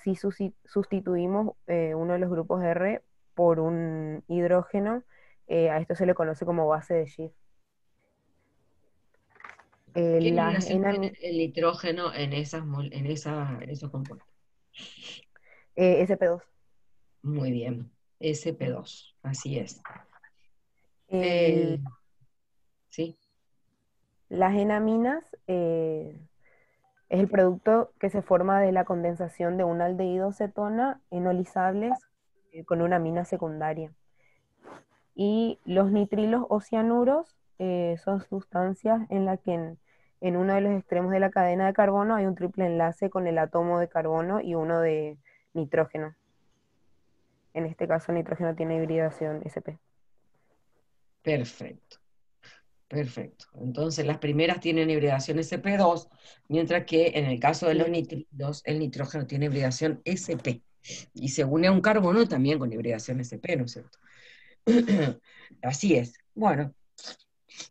S11: si sustituimos uno de los grupos R por un hidrógeno, a esto se le conoce como base de Schiff.
S2: ¿Qué
S11: Las
S2: relación tiene el nitrógeno en esos compuestos?
S11: SP2.
S2: Muy bien, SP2, así es. Sí.
S11: Las enaminas es el producto que se forma de la condensación de un aldehído cetona enolizables con una amina secundaria. Y los nitrilos o cianuros son sustancias en las que en uno de los extremos de la cadena de carbono hay un triple enlace con el átomo de carbono y uno de nitrógeno. En este caso el nitrógeno tiene hibridación sp.
S2: Perfecto. Perfecto. Entonces las primeras tienen hibridación sp2, mientras que en el caso de los nitrilos, el nitrógeno tiene hibridación sp. Y se une a un carbono también con hibridación sp, ¿no es cierto? Así es. Bueno,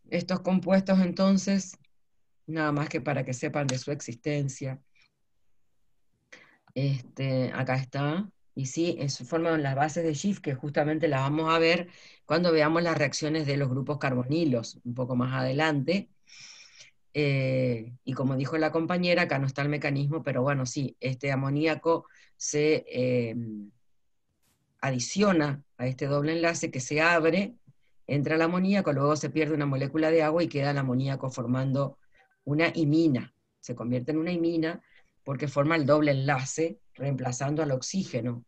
S2: estos compuestos entonces, nada más que para que sepan de su existencia, acá está, y sí, forman las bases de Schiff, que justamente las vamos a ver cuando veamos las reacciones de los grupos carbonilos, un poco más adelante. Y como dijo la compañera, acá no está el mecanismo, pero bueno, sí, este amoníaco se adiciona a este doble enlace que se abre, entra el amoníaco, luego se pierde una molécula de agua y queda el amoníaco formando una imina. Se convierte en una imina porque forma el doble enlace, reemplazando al oxígeno.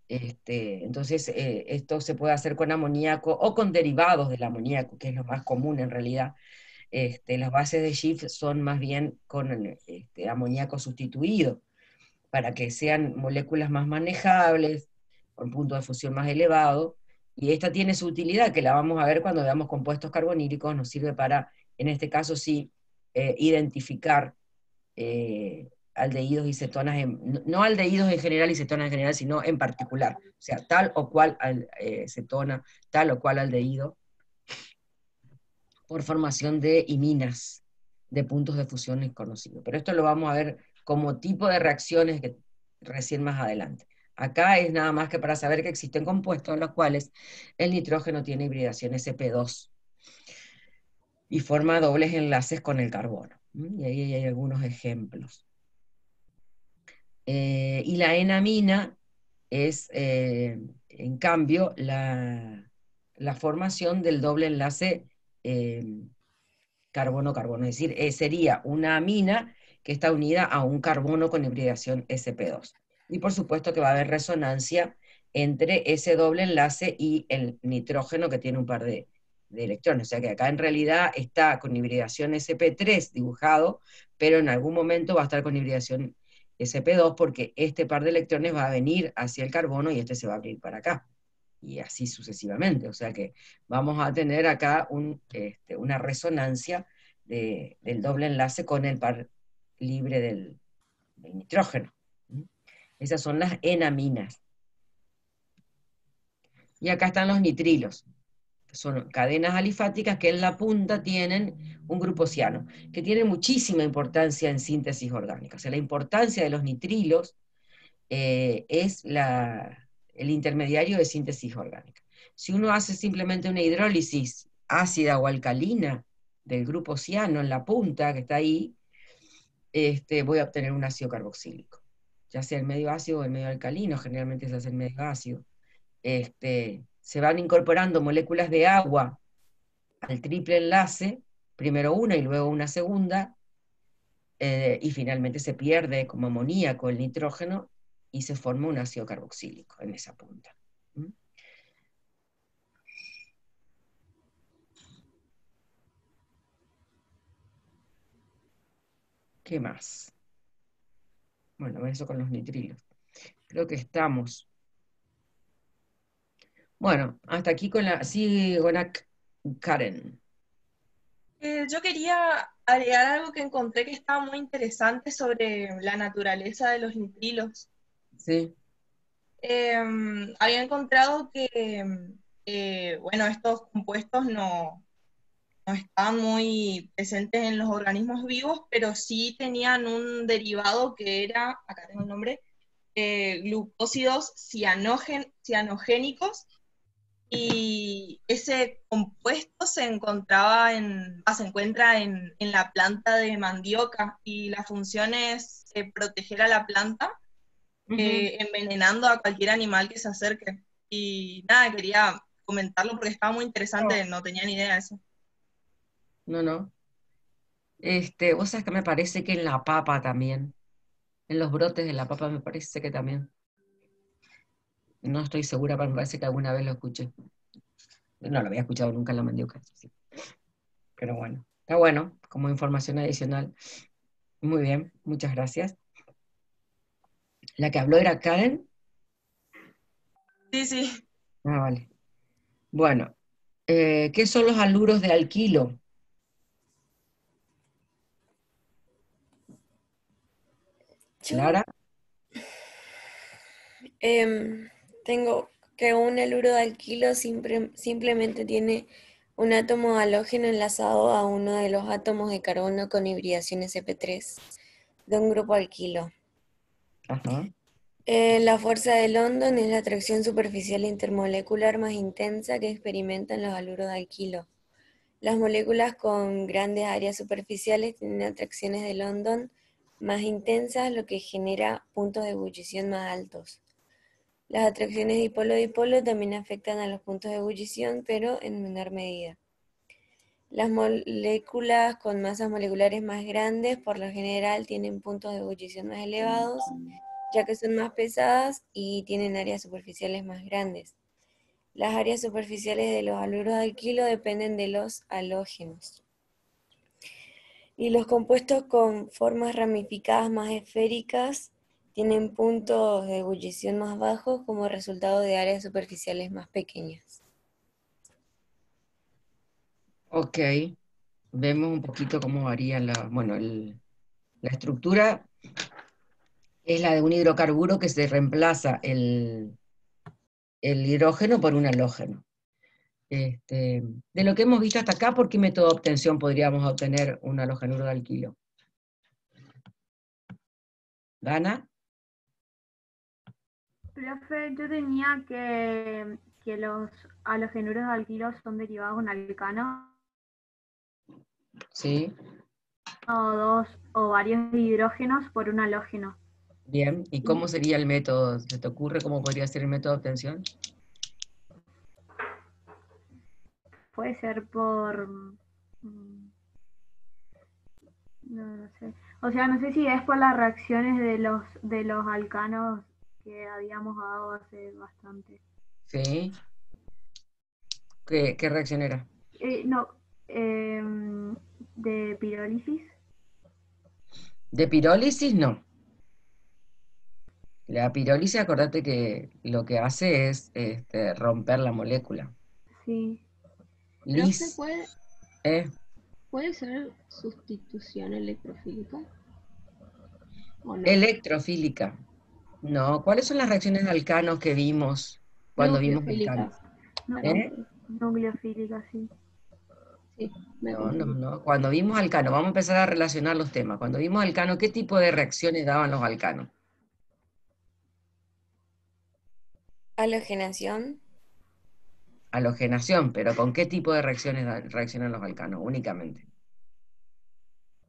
S2: Entonces, esto se puede hacer con amoníaco o con derivados del amoníaco, que es lo más común en realidad. Las bases de Schiff son más bien con amoníaco sustituido, para que sean moléculas más manejables, con punto de fusión más elevado, y esta tiene su utilidad, que la vamos a ver cuando veamos compuestos carbonílicos, nos sirve para, en este caso sí, identificar aldehídos y cetonas, no aldehídos en general y cetonas en general, sino en particular, o sea, tal o cual cetona, tal o cual aldehído, por formación de iminas, de puntos de fusión conocidos. Pero esto lo vamos a ver como tipo de reacciones que recién más adelante. Acá es nada más que para saber que existen compuestos en los cuales el nitrógeno tiene hibridación sp2 y forma dobles enlaces con el carbono. Y ahí hay algunos ejemplos. Y la enamina es, en cambio, la formación del doble enlace carbono-carbono, es decir, sería una amina que está unida a un carbono con hibridación sp2. Y por supuesto que va a haber resonancia entre ese doble enlace y el nitrógeno que tiene un par de electrones. O sea que acá en realidad está con hibridación sp3 dibujado, pero en algún momento va a estar con hibridación sp2 porque este par de electrones va a venir hacia el carbono y este se va a abrir para acá. Y así sucesivamente. O sea que vamos a tener acá una resonancia del doble enlace con el par libre del nitrógeno. Esas son las enaminas. Y acá están los nitrilos. Son cadenas alifáticas que en la punta tienen un grupo ciano, que tiene muchísima importancia en síntesis orgánica. O sea, la importancia de los nitrilos es el intermediario de síntesis orgánica. Si uno hace simplemente una hidrólisis ácida o alcalina del grupo ciano en la punta, que está ahí, voy a obtener un ácido carboxílico. Ya sea el medio ácido o el medio alcalino, generalmente se hace el medio ácido. Se van incorporando moléculas de agua al triple enlace, primero una y luego una segunda, y finalmente se pierde como amoníaco el nitrógeno, y se forma un ácido carboxílico en esa punta. ¿Mm? ¿Qué más? Bueno, eso con los nitrilos. Creo que estamos. Bueno, hasta aquí con la... Sí, Gonak Karen.
S6: Yo quería agregar algo que encontré que estaba muy interesante sobre la naturaleza de los nitrilos.
S2: Sí.
S6: Había encontrado que, bueno, estos compuestos no estaban muy presentes en los organismos vivos, pero sí tenían un derivado que era, acá tengo el nombre, glucósidos cianogénicos, y ese compuesto se encuentra en la planta de mandioca, y la función es proteger a la planta, envenenando a cualquier animal que se acerque. Y nada, quería comentarlo porque estaba muy interesante, no tenía ni idea de eso.
S2: No. Vos sabés que me parece que en la papa también, en los brotes de la papa me parece que también. No estoy segura, pero me parece que alguna vez lo escuché. No lo había escuchado nunca en la mandioca. Sí. Pero bueno, está bueno, como información adicional. Muy bien, muchas gracias. ¿La que habló era Karen?
S6: Sí.
S2: Ah, vale. Bueno, ¿qué son los haluros de alquilo? ¿Clara?
S16: Tengo que un haluro de alquilo simplemente tiene un átomo halógeno enlazado a uno de los átomos de carbono con hibridación sp3 de un grupo alquilo.
S2: Ajá.
S16: La fuerza de London es la atracción superficial intermolecular más intensa que experimentan los haluros de alquilo. Las moléculas con grandes áreas superficiales tienen atracciones de London más intensas, lo que genera puntos de ebullición más altos. Las atracciones dipolo-dipolo también afectan a los puntos de ebullición, pero en menor medida. Las moléculas con masas moleculares más grandes, por lo general, tienen puntos de ebullición más elevados, ya que son más pesadas y tienen áreas superficiales más grandes. Las áreas superficiales de los haluros de alquilo dependen de los halógenos. Y los compuestos con formas ramificadas más esféricas tienen puntos de ebullición más bajos como resultado de áreas superficiales más pequeñas.
S2: Ok, vemos un poquito cómo varía la estructura. Es la de un hidrocarburo que se reemplaza el hidrógeno por un halógeno. De lo que hemos visto hasta acá, ¿por qué método de obtención podríamos obtener un halogenuro de alquilo? ¿Gana?
S4: Profe, yo tenía que los halogenuros de alquilo son derivados de un alcano.
S2: Sí.
S4: O varios hidrógenos por un halógeno.
S2: Bien, ¿y cómo sería el método? ¿Se te ocurre cómo podría ser el método de obtención?
S4: Puede ser por... No sé. O sea, no sé si es por las reacciones de los alcanos que habíamos dado hace bastante.
S2: Sí. ¿Qué reacción era?
S4: De pirólisis.
S2: De pirólisis, no. La pirólisis, acordate que lo que hace es romper la molécula.
S4: Sí.
S2: Liz.
S14: ¿Puede ser sustitución electrofílica? ¿O no?
S2: Electrofílica. No, ¿cuáles son las reacciones de alcanos que vimos cuando vimos alcanos?
S4: Nucleofílica, sí.
S14: Sí,
S2: No. Cuando vimos alcano, vamos a empezar a relacionar los temas. Cuando vimos alcano, ¿qué tipo de reacciones daban los alcanos?
S16: Halogenación.
S2: Halogenación, pero ¿con qué tipo de reacciones reaccionan los alcanos? Únicamente.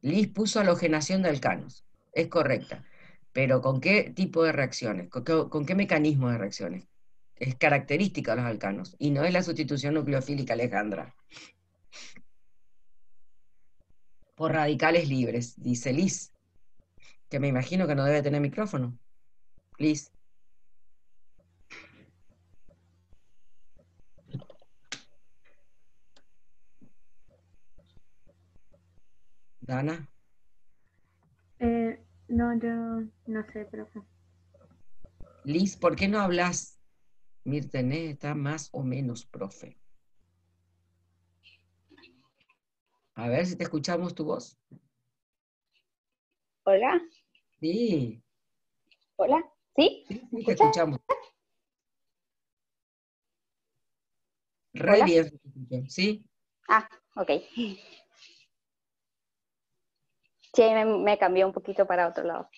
S2: Liz puso halogenación de alcanos. Es correcta. Pero ¿con qué tipo de reacciones? ¿Con qué mecanismo de reacciones? Es característica de los alcanos. Y no es la sustitución nucleofílica, Alejandra. Por radicales libres, dice Liz. Que me imagino que no debe tener micrófono. Liz. Dana.
S4: No, yo no sé, profe.
S2: Liz, ¿por qué no hablas? Mirtenés está más o menos, profe. A ver si te escuchamos tu voz.
S21: Hola.
S2: Sí.
S21: Hola. ¿Sí?
S2: Sí, te escuchamos. Re
S21: Hola.
S2: bien, ¿sí?
S21: Ah, ok. Sí, me cambié un poquito para otro lado.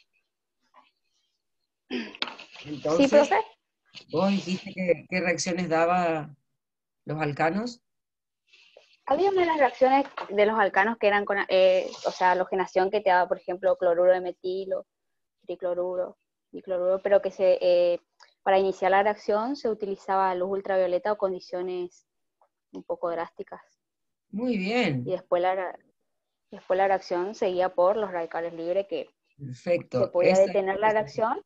S2: Entonces,
S21: ¿Sí, profe?
S2: ¿vos dijiste qué reacciones daba los alcanos?
S21: Había una de las reacciones de los alcanos que eran con, o sea, halogenación que te daba, por ejemplo, cloruro de metilo, tricloruro, dicloruro, pero que para iniciar la reacción se utilizaba luz ultravioleta o condiciones un poco drásticas.
S2: Muy bien.
S21: Y después la reacción seguía por los radicales libres que
S2: Perfecto.
S21: se podía detener la reacción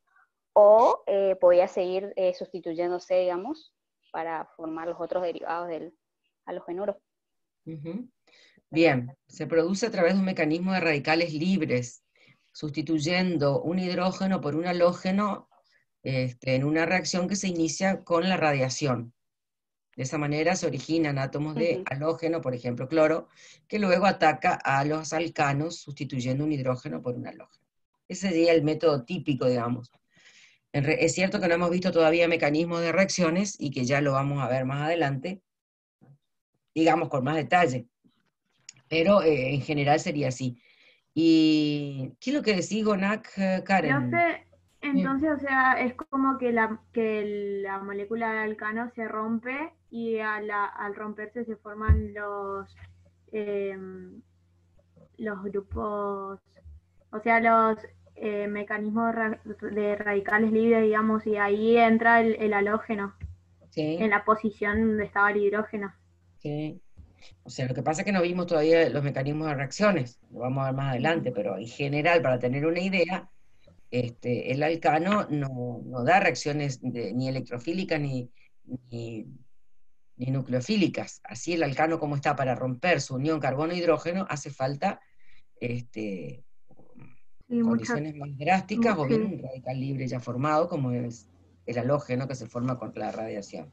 S21: o podía seguir sustituyéndose, digamos, para formar los otros derivados del halogenuro.
S2: Bien, se produce a través de un mecanismo de radicales libres, sustituyendo un hidrógeno por un halógeno en una reacción que se inicia con la radiación. De esa manera se originan átomos de halógeno, por ejemplo cloro, que luego ataca a los alcanos sustituyendo un hidrógeno por un halógeno. Ese sería el método típico, digamos. Es cierto que no hemos visto todavía mecanismos de reacciones y que ya lo vamos a ver más adelante, digamos con más detalle. Pero en general sería así. ¿Y qué es lo que decís, Gonak, Karen?
S4: Profe, entonces, o sea, es como que la molécula de alcano se rompe y al romperse se forman los grupos, o sea, los mecanismos de radicales libres, digamos, y ahí entra el halógeno, en la posición donde estaba el hidrógeno.
S2: Sí. O sea, lo que pasa es que no vimos todavía los mecanismos de reacciones, lo vamos a ver más adelante, pero en general, para tener una idea, el alcano no da reacciones ni electrofílicas ni nucleofílicas. Así el alcano como está para romper su unión carbono-hidrógeno, hace falta condiciones más drásticas o bien un radical libre ya formado, como es el halógeno que se forma con la radiación.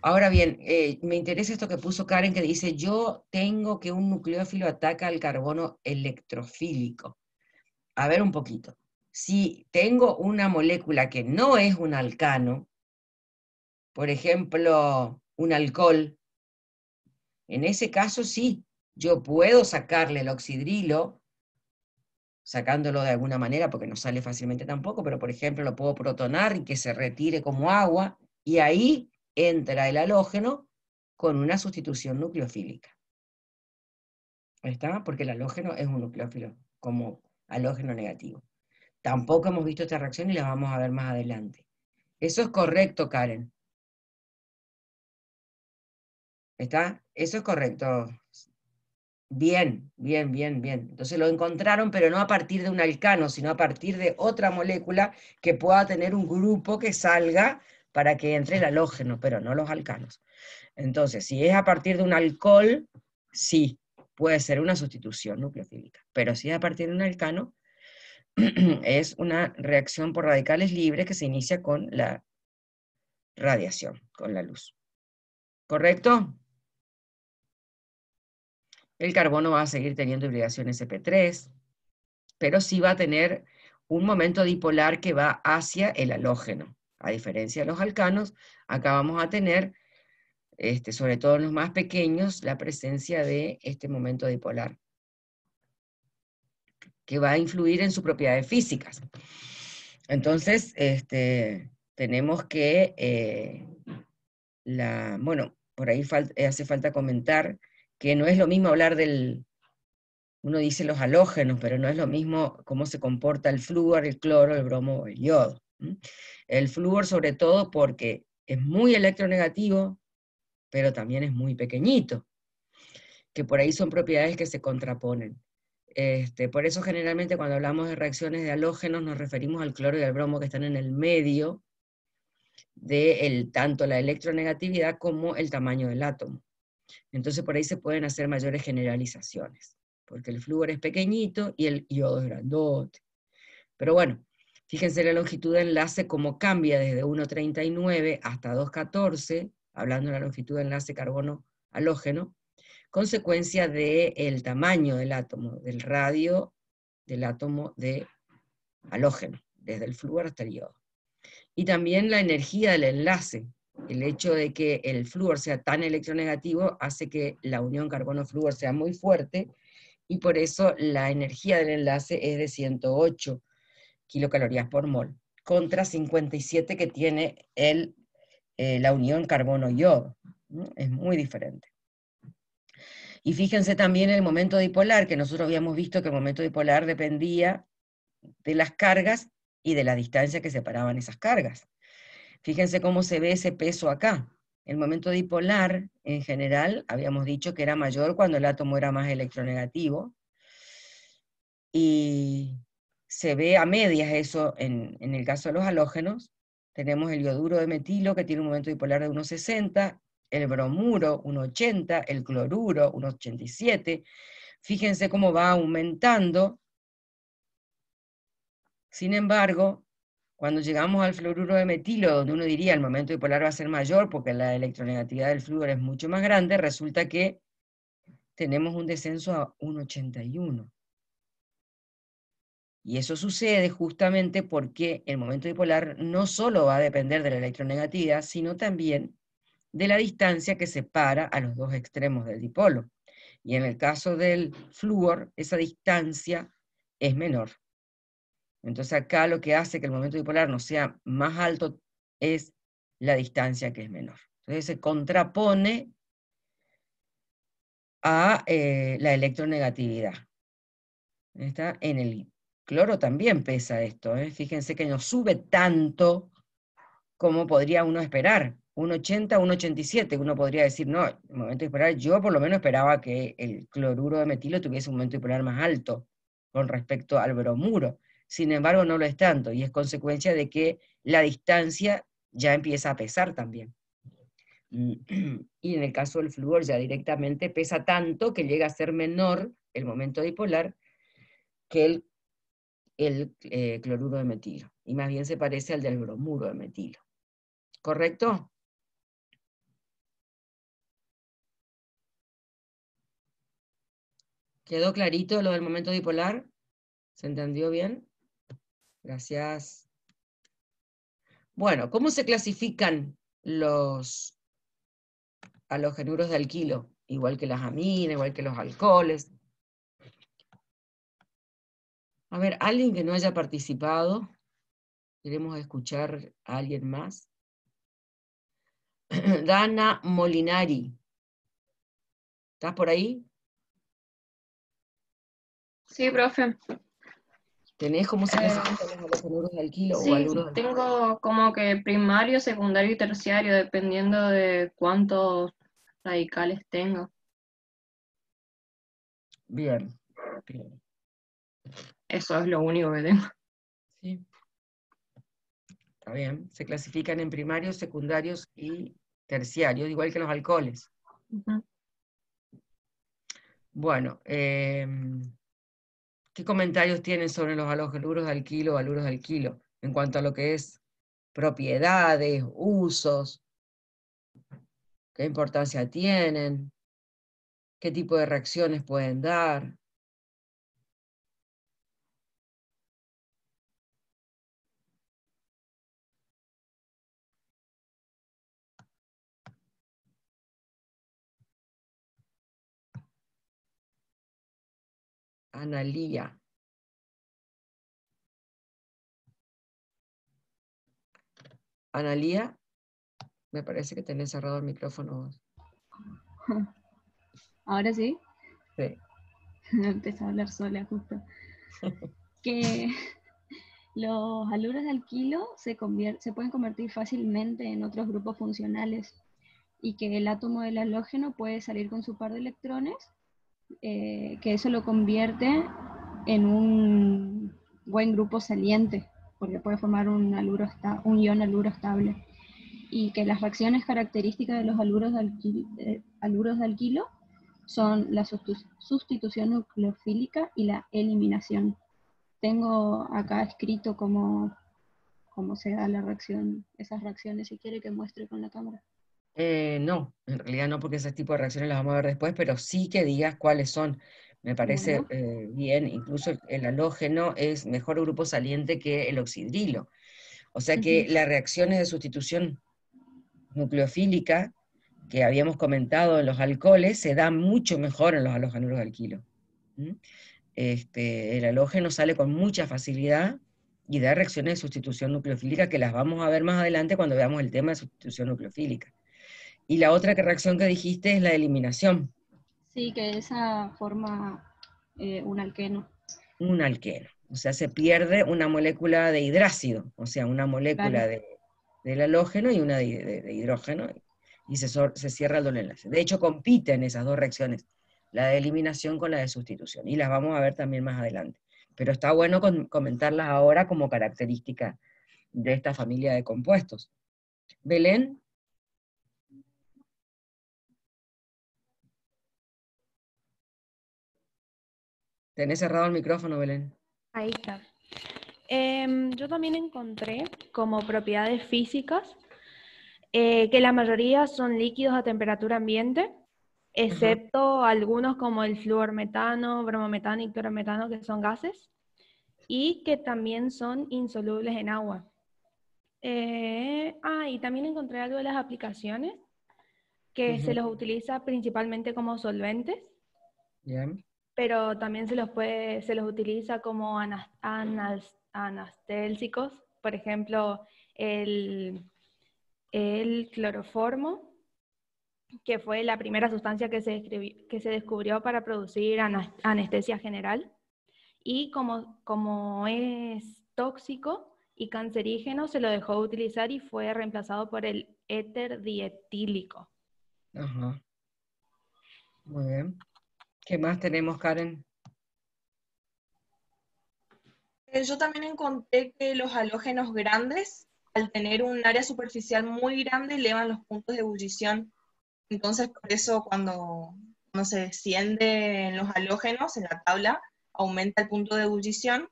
S2: Ahora bien, me interesa esto que puso Karen, que dice, yo tengo que un nucleófilo ataca al carbono electrofílico. A ver un poquito. Si tengo una molécula que no es un alcano, por ejemplo, un alcohol, en ese caso sí, yo puedo sacarle el oxidrilo, sacándolo de alguna manera, porque no sale fácilmente tampoco, pero por ejemplo lo puedo protonar y que se retire como agua, y ahí entra el halógeno con una sustitución nucleofílica. ¿Ahí está? Porque el halógeno es un nucleófilo, como halógeno negativo. Tampoco hemos visto esta reacción y la vamos a ver más adelante. Eso es correcto, Karen. ¿Está? Eso es correcto. Bien, bien, bien, bien. Entonces lo encontraron, pero no a partir de un alcano, sino a partir de otra molécula que pueda tener un grupo que salga para que entre el halógeno, pero no los alcanos. Entonces, si es a partir de un alcohol, sí, puede ser una sustitución nucleofílica. Pero si es a partir de un alcano, es una reacción por radicales libres que se inicia con la radiación, con la luz. ¿Correcto? El carbono va a seguir teniendo hibridación sp3, pero sí va a tener un momento dipolar que va hacia el halógeno. A diferencia de los alcanos, acá vamos a tener, sobre todo en los más pequeños, la presencia de este momento dipolar, que va a influir en sus propiedades físicas. Entonces, tenemos que, bueno, por ahí hace falta comentar que no es lo mismo hablar uno dice los halógenos, pero no es lo mismo cómo se comporta el flúor, el cloro, el bromo o el yodo. El flúor sobre todo porque es muy electronegativo, pero también es muy pequeñito, que por ahí son propiedades que se contraponen. Por eso generalmente cuando hablamos de reacciones de halógenos nos referimos al cloro y al bromo que están en el medio de tanto la electronegatividad como el tamaño del átomo. Entonces por ahí se pueden hacer mayores generalizaciones, porque el flúor es pequeñito y el yodo es grandote. Pero bueno, fíjense la longitud de enlace cómo cambia desde 1,39 hasta 2,14, hablando de la longitud de enlace carbono-halógeno, consecuencia del tamaño del átomo, del radio del átomo de halógeno, desde el flúor hasta el yodo. Y también la energía del enlace. El hecho de que el flúor sea tan electronegativo hace que la unión carbono-flúor sea muy fuerte, y por eso la energía del enlace es de 108 kilocalorías por mol, contra 57 que tiene la unión carbono-yodo. Es muy diferente. Y fíjense también el momento dipolar, que nosotros habíamos visto que el momento dipolar dependía de las cargas y de la distancia que separaban esas cargas. Fíjense cómo se ve ese peso acá. El momento dipolar, en general, habíamos dicho que era mayor cuando el átomo era más electronegativo, y se ve a medias eso en el caso de los halógenos. Tenemos el ioduro de metilo que tiene un momento dipolar de 1,60, el bromuro 1,80, el cloruro 1,87. Fíjense cómo va aumentando. Sin embargo, cuando llegamos al fluoruro de metilo, donde uno diría el momento dipolar va a ser mayor porque la electronegatividad del flúor es mucho más grande, resulta que tenemos un descenso a 1,81. Y eso sucede justamente porque el momento dipolar no solo va a depender de la electronegatividad, sino también de la distancia que separa a los dos extremos del dipolo. Y en el caso del flúor, esa distancia es menor. Entonces acá lo que hace que el momento dipolar no sea más alto es la distancia que es menor. Entonces se contrapone a la electronegatividad. Está en el cloro también pesa esto, ¿eh? Fíjense que no sube tanto como podría uno esperar. 1,80, 1,87, uno podría decir, no, el momento dipolar, yo por lo menos esperaba que el cloruro de metilo tuviese un momento dipolar más alto con respecto al bromuro. Sin embargo, no lo es tanto, y es consecuencia de que la distancia ya empieza a pesar también. Y en el caso del flúor ya directamente pesa tanto que llega a ser menor el momento dipolar que el cloruro de metilo, y más bien se parece al del bromuro de metilo. ¿Correcto? ¿Quedó clarito lo del momento dipolar? ¿Se entendió bien? Gracias. Bueno, ¿cómo se clasifican los halogenuros de alquilo? Igual que las aminas, igual que los alcoholes. A ver, alguien que no haya participado, queremos escuchar a alguien más. Dana Molinari. ¿Estás por ahí?
S3: Sí, profe.
S2: ¿Tenés cómo se clasifican los halogenuros de alquilo o
S3: Sí,
S2: haluros de alquilo?
S3: tengo como que primario, secundario y terciario, dependiendo de cuántos radicales tenga.
S2: Bien, bien.
S3: Eso es lo único que tengo.
S2: Sí. Está bien. Se clasifican en primarios, secundarios y terciarios, igual que los alcoholes.
S3: Ujú.
S2: Bueno, ¿qué comentarios tienen sobre los halogenuros de alquilo o haluros de alquilo? En cuanto a lo que es propiedades, usos, qué importancia tienen, qué tipo de reacciones pueden dar. Analía. Analía, me parece que tenés cerrado el micrófono vos.
S14: Ahora sí.
S2: Sí.
S14: Empecé a hablar sola justo. Que los haluros de alquilo se pueden convertir fácilmente en otros grupos funcionales, y que el átomo del halógeno puede salir con su par de electrones que eso lo convierte en un buen grupo saliente, porque puede formar un ion haluro estable. Y que las reacciones características de los haluros de alquilo son la sustitución nucleofílica y la eliminación. Tengo acá escrito cómo se da la reacción, esas reacciones, si quiere que muestre con la cámara.
S2: No, en realidad no, porque ese tipo de reacciones las vamos a ver después, pero sí que digas cuáles son. Me parece
S14: Bueno.
S2: bien, incluso el halógeno es mejor grupo saliente que el oxidrilo. O sea que las reacciones de sustitución nucleofílica que habíamos comentado en los alcoholes se dan mucho mejor en los halogenuros de alquilo. El halógeno sale con mucha facilidad y da reacciones de sustitución nucleofílica que las vamos a ver más adelante cuando veamos el tema de sustitución nucleofílica. Y la otra reacción que dijiste es la eliminación.
S14: Sí, que esa forma un alqueno.
S2: Un alqueno. O sea, se pierde una molécula de hidrácido, o sea, una molécula del halógeno y una de hidrógeno, y se cierra el doble enlace. De hecho, compiten esas dos reacciones, la de eliminación con la de sustitución, y las vamos a ver también más adelante. Pero está bueno comentarlas ahora como característica de esta familia de compuestos. Belén. Tenés cerrado el micrófono, Belén.
S17: Ahí está. Yo también encontré como propiedades físicas que la mayoría son líquidos a temperatura ambiente, excepto algunos como el fluormetano, bromometano y clorometano, que son gases, y que también son insolubles en agua. Y también encontré algo de las aplicaciones, que se los utiliza principalmente como solventes.
S2: Bien.
S17: Pero también se los utiliza como anastésicos, por ejemplo, el cloroformo, que fue la primera sustancia que se descubrió para producir anestesia general, y como es tóxico y cancerígeno, se lo dejó de utilizar y fue reemplazado por el éter dietílico.
S2: Ajá. Muy bien. ¿Qué más tenemos, Karen?
S6: Yo también encontré que los halógenos grandes, al tener un área superficial muy grande, elevan los puntos de ebullición. Entonces, por eso cuando se descienden los halógenos en la tabla, aumenta el punto de ebullición.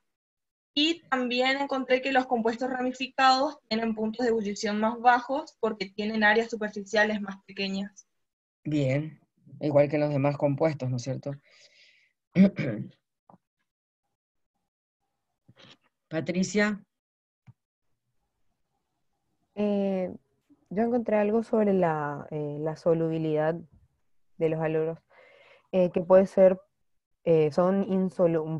S6: Y también encontré que los compuestos ramificados tienen puntos de ebullición más bajos porque tienen áreas superficiales más pequeñas.
S2: Bien, igual que los demás compuestos, ¿no es cierto? Patricia.
S11: Yo encontré algo sobre la solubilidad de los haluros, que puede ser, son un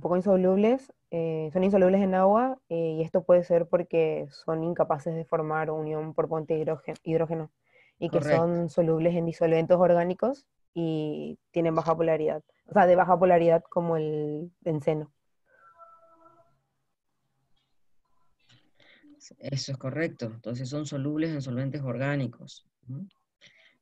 S11: poco insolubles, son insolubles en agua, y esto puede ser porque son incapaces de formar unión por puente hidrógeno, y que
S2: Correcto.
S11: son solubles en disolventes orgánicos y tienen baja polaridad, o sea, de baja polaridad como el benceno.
S2: Eso es correcto. Entonces son solubles en solventes orgánicos.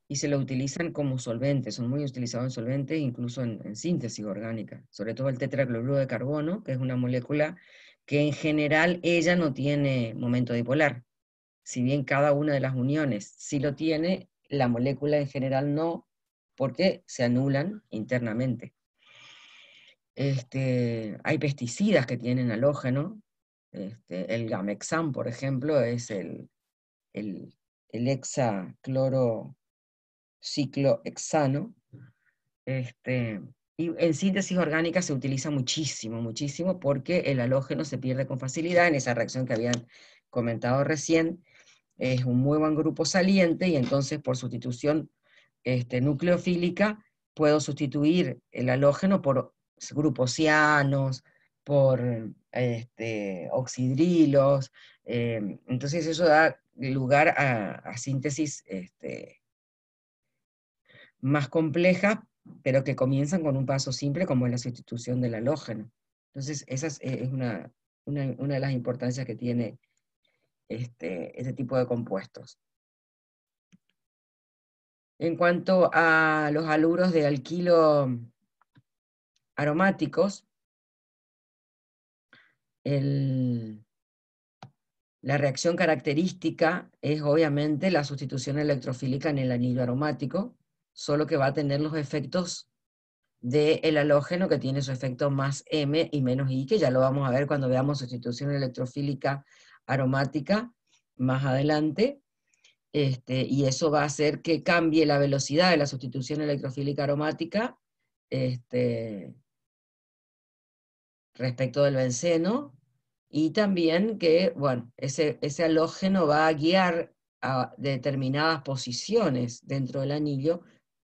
S2: Y se lo utilizan como solventes, son muy utilizados en solventes, incluso en síntesis orgánica. Sobre todo el tetracloruro de carbono, que es una molécula que en general ella no tiene momento dipolar. Si bien cada una de las uniones sí lo tiene, la molécula en general no, porque se anulan internamente. Hay pesticidas que tienen halógeno. El Gamexam, por ejemplo, es el hexaclorociclohexano. Y en síntesis orgánica se utiliza muchísimo, muchísimo, porque el halógeno se pierde con facilidad en esa reacción que habían comentado recién. Es un muy buen grupo saliente, y entonces por sustitución nucleofílica puedo sustituir el halógeno por grupos cianos, por oxidrilos. Entonces eso da lugar a síntesis más complejas, pero que comienzan con un paso simple como es la sustitución del halógeno. Entonces esa es una de las importancias que tiene este tipo de compuestos. En cuanto a los haluros de alquilo aromáticos, la reacción característica es obviamente la sustitución electrofílica en el anillo aromático, solo que va a tener los efectos del halógeno, que tiene su efecto más M y menos I, que ya lo vamos a ver cuando veamos sustitución electrofílica aromática más adelante. Y eso va a hacer que cambie la velocidad de la sustitución electrofílica aromática respecto del benceno, y también que, bueno, ese halógeno va a guiar a determinadas posiciones dentro del anillo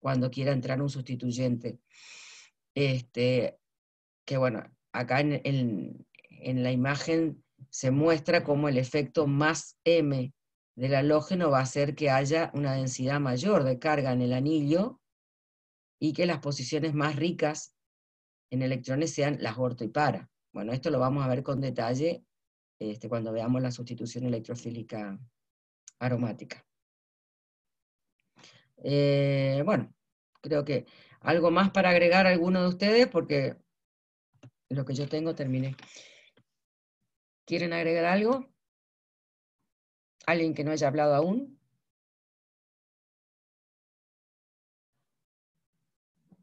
S2: cuando quiera entrar un sustituyente. Que bueno, acá en la imagen se muestra cómo el efecto más M del halógeno va a hacer que haya una densidad mayor de carga en el anillo, y que las posiciones más ricas en electrones sean las orto y para. Bueno, esto lo vamos a ver con detalle cuando veamos la sustitución electrofílica aromática. Bueno, creo que algo más para agregar a alguno de ustedes, porque lo que yo tengo terminé. ¿Quieren agregar algo? ¿Alguien que no haya hablado aún?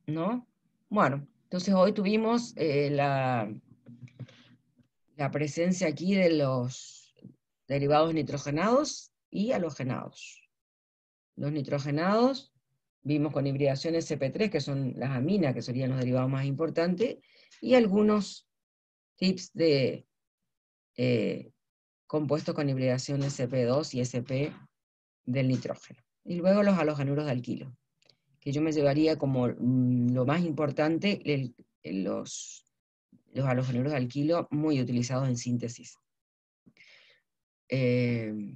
S2: ¿No? Bueno, entonces hoy tuvimos la presencia aquí de los derivados nitrogenados y halogenados. Los nitrogenados vimos con hibridación sp3, que son las aminas, que serían los derivados más importantes, y algunos tips de compuestos con hibridación sp2 y sp del nitrógeno. Y luego los halogenuros de alquilo, que yo me llevaría como lo más importante, los halogenuros de alquilo muy utilizados en síntesis.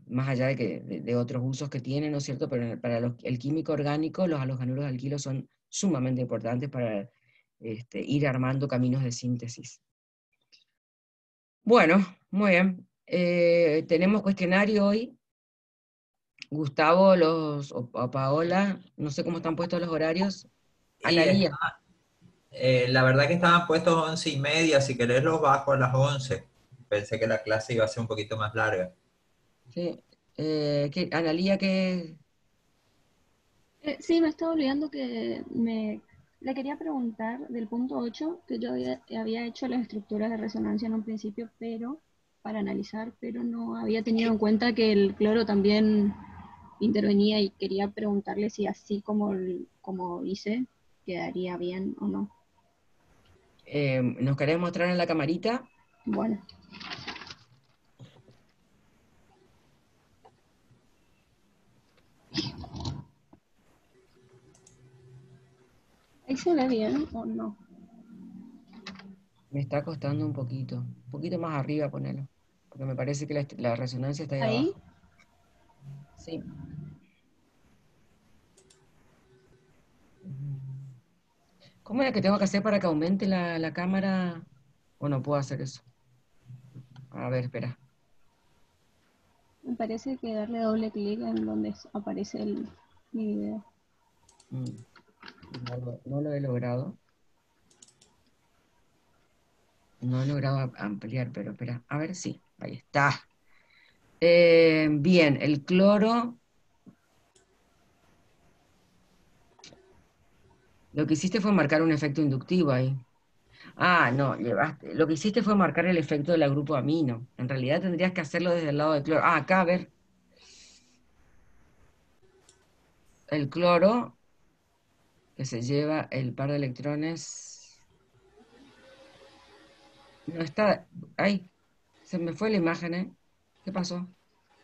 S2: Más allá de otros usos que tienen, ¿no es cierto? Pero para el químico orgánico, los halogenuros de alquilo son sumamente importantes para ir armando caminos de síntesis. Bueno, muy bien. Tenemos cuestionario hoy. Gustavo o Paola, no sé cómo están puestos los horarios. Analía.
S8: La verdad que estaban puestos 11:30, si querés los bajo a las 11. Pensé que la clase iba a ser un poquito más larga.
S2: Sí. Analía, ¿qué?
S14: Sí, me estaba olvidando que le quería preguntar del punto 8, que yo había hecho las estructuras de resonancia en un principio, pero para analizar, pero no había tenido en cuenta que el cloro también intervenía, y quería preguntarle si así como hice, quedaría bien o no.
S2: ¿Nos querés mostrar en la camarita?
S14: Bueno. ¿Ahí se ve bien o no?
S2: Me está costando un poquito más arriba ponerlo, porque me parece que la resonancia está ahí abajo. Sí. ¿Cómo era que tengo que hacer para que aumente la cámara? ¿O no puedo hacer eso? A ver, espera.
S14: Me parece que darle doble clic en donde aparece mi video.
S2: No lo he logrado. No he logrado ampliar, pero espera. A ver, sí, ahí está. Bien, el cloro. Lo que hiciste fue marcar un efecto inductivo ahí. Ah, no, lo que hiciste fue marcar el efecto del grupo amino. En realidad tendrías que hacerlo desde el lado del cloro. Ah, acá, a ver. El cloro, que se lleva el par de electrones. No está. Ay, se me fue la imagen, ¿eh? ¿Qué pasó?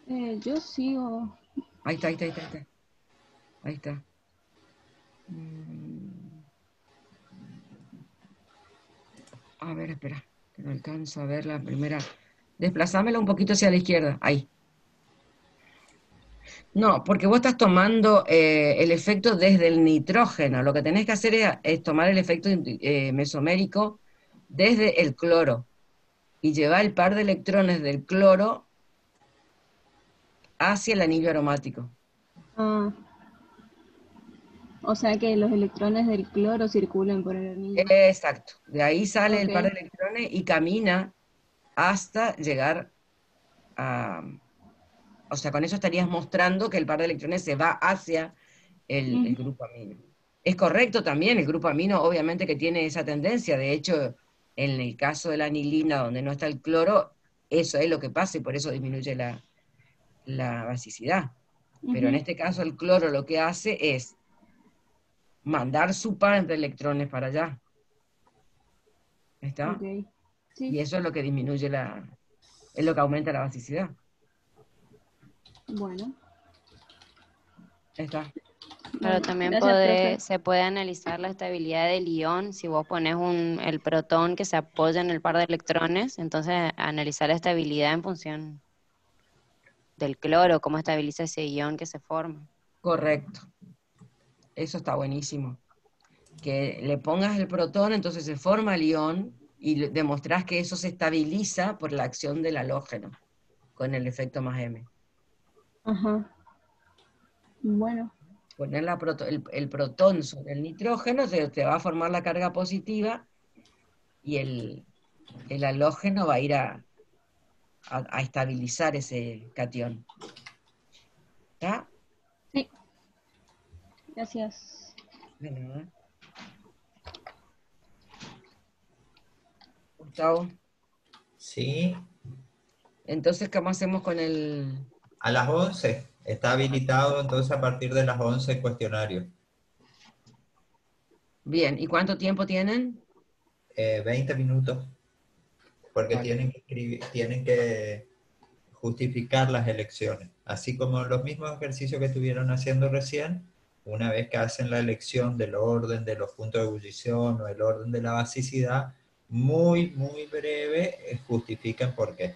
S14: Yo sigo.
S2: Ahí está. Ahí está. A ver, espera, que no alcanzo a ver la primera. Desplazámela un poquito hacia la izquierda, ahí. No, porque vos estás tomando el efecto desde el nitrógeno. Lo que tenés que hacer es tomar el efecto mesomérico desde el cloro y llevar el par de electrones del cloro hacia el anillo aromático.
S14: Ah. O sea que los electrones del cloro circulan por el anillo.
S2: Exacto. De ahí sale el
S14: Ok.
S2: par de electrones y camina hasta llegar a... O sea, con eso estarías mostrando que el par de electrones se va hacia el grupo amino. Es correcto también, el grupo amino obviamente que tiene esa tendencia. De hecho, en el caso de la anilina, donde no está el cloro, eso es lo que pasa y por eso disminuye la basicidad. Pero en este caso el cloro lo que hace es mandar su par de electrones para allá. ¿Está?
S14: Ok. Sí.
S2: Y eso es lo que disminuye es lo que aumenta la basicidad.
S14: Bueno.
S2: ¿Está?
S12: Pero también
S14: Gracias, profe.
S12: se puede analizar la estabilidad del ion si vos pones el protón que se apoya en el par de electrones, entonces analizar la estabilidad en función del cloro, cómo estabiliza ese ion que se forma.
S2: Correcto. Eso está buenísimo. Que le pongas el protón, entonces se forma el ion y demostrás que eso se estabiliza por la acción del halógeno con el efecto más M.
S14: Ajá. Bueno.
S2: Poner el protón sobre el nitrógeno te va a formar la carga positiva y el halógeno va a ir a estabilizar ese catión. ¿Está?
S14: Sí. Gracias.
S2: De nada. Gustavo.
S8: Sí.
S2: Entonces, ¿cómo hacemos con el...?
S8: A las 11. Está habilitado entonces a partir de las 11 el cuestionario.
S2: Bien, ¿y cuánto tiempo tienen?
S8: 20 minutos. Porque
S2: Vale.
S8: tienen que justificar las elecciones. Así como los mismos ejercicios que estuvieron haciendo recién, una vez que hacen la elección del orden de los puntos de ebullición o el orden de la basicidad, muy breve, justifican por qué.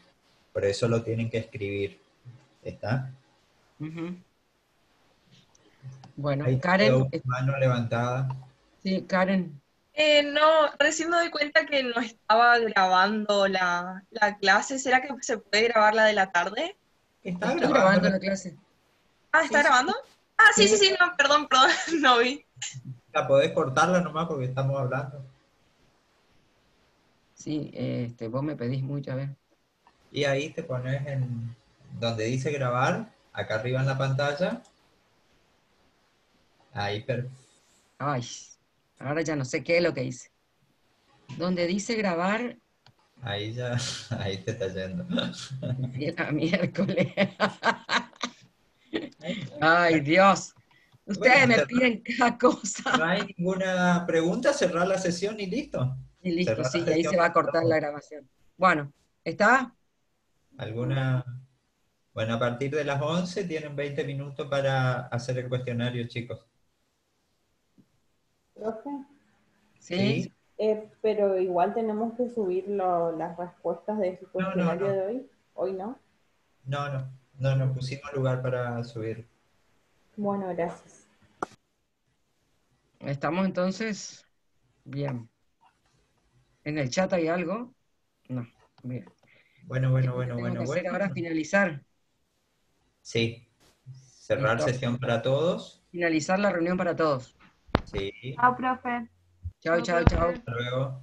S8: Por eso lo tienen que escribir. ¿Está?
S2: Bueno,
S8: Ahí
S2: Karen.
S8: quedó mano levantada.
S2: Sí, Karen.
S6: No, recién me doy cuenta que no estaba grabando la clase. ¿Será que se puede grabar la de la tarde?
S8: Está
S2: Estoy grabando la clase.
S6: Ah, ¿está
S2: Sí, sí.
S6: grabando? Ah, sí,
S2: Sí.
S6: no, perdón, no vi.
S8: La podés cortarla nomás porque estamos hablando.
S2: Sí, vos me pedís mucho, a ver.
S8: Y ahí te pones en donde dice grabar, acá arriba en la pantalla. Ahí,
S2: Ay, ahora ya no sé qué es lo que hice. Donde dice grabar,
S8: ahí ya, ahí te está yendo.
S2: a miércoles. Ay, Dios. Ustedes me piden cada cosa.
S8: No hay ninguna pregunta, cerrar la sesión y listo.
S2: Y listo,
S8: Cerrar la
S2: sí, y ahí
S8: sesión.
S2: se va a cortar la grabación. Bueno, ¿está?
S8: ¿Alguna? Bueno, a partir de las 11 tienen 20 minutos para hacer el cuestionario, chicos.
S10: Profe,
S2: Sí.
S10: pero igual tenemos que subir las respuestas de ese cuestionario de hoy. ¿Hoy no?
S8: No pusimos lugar para subir.
S10: Bueno, gracias.
S2: ¿Estamos entonces? Bien. ¿En el chat hay algo? No, bien.
S8: Bueno.
S2: Tengo que hacer ahora finalizar.
S8: Sí. Cerrar
S2: Listo.
S8: sesión para todos.
S2: Finalizar la reunión para todos.
S8: Sí.
S4: Chao, profe.
S2: Chao.
S8: Hasta luego.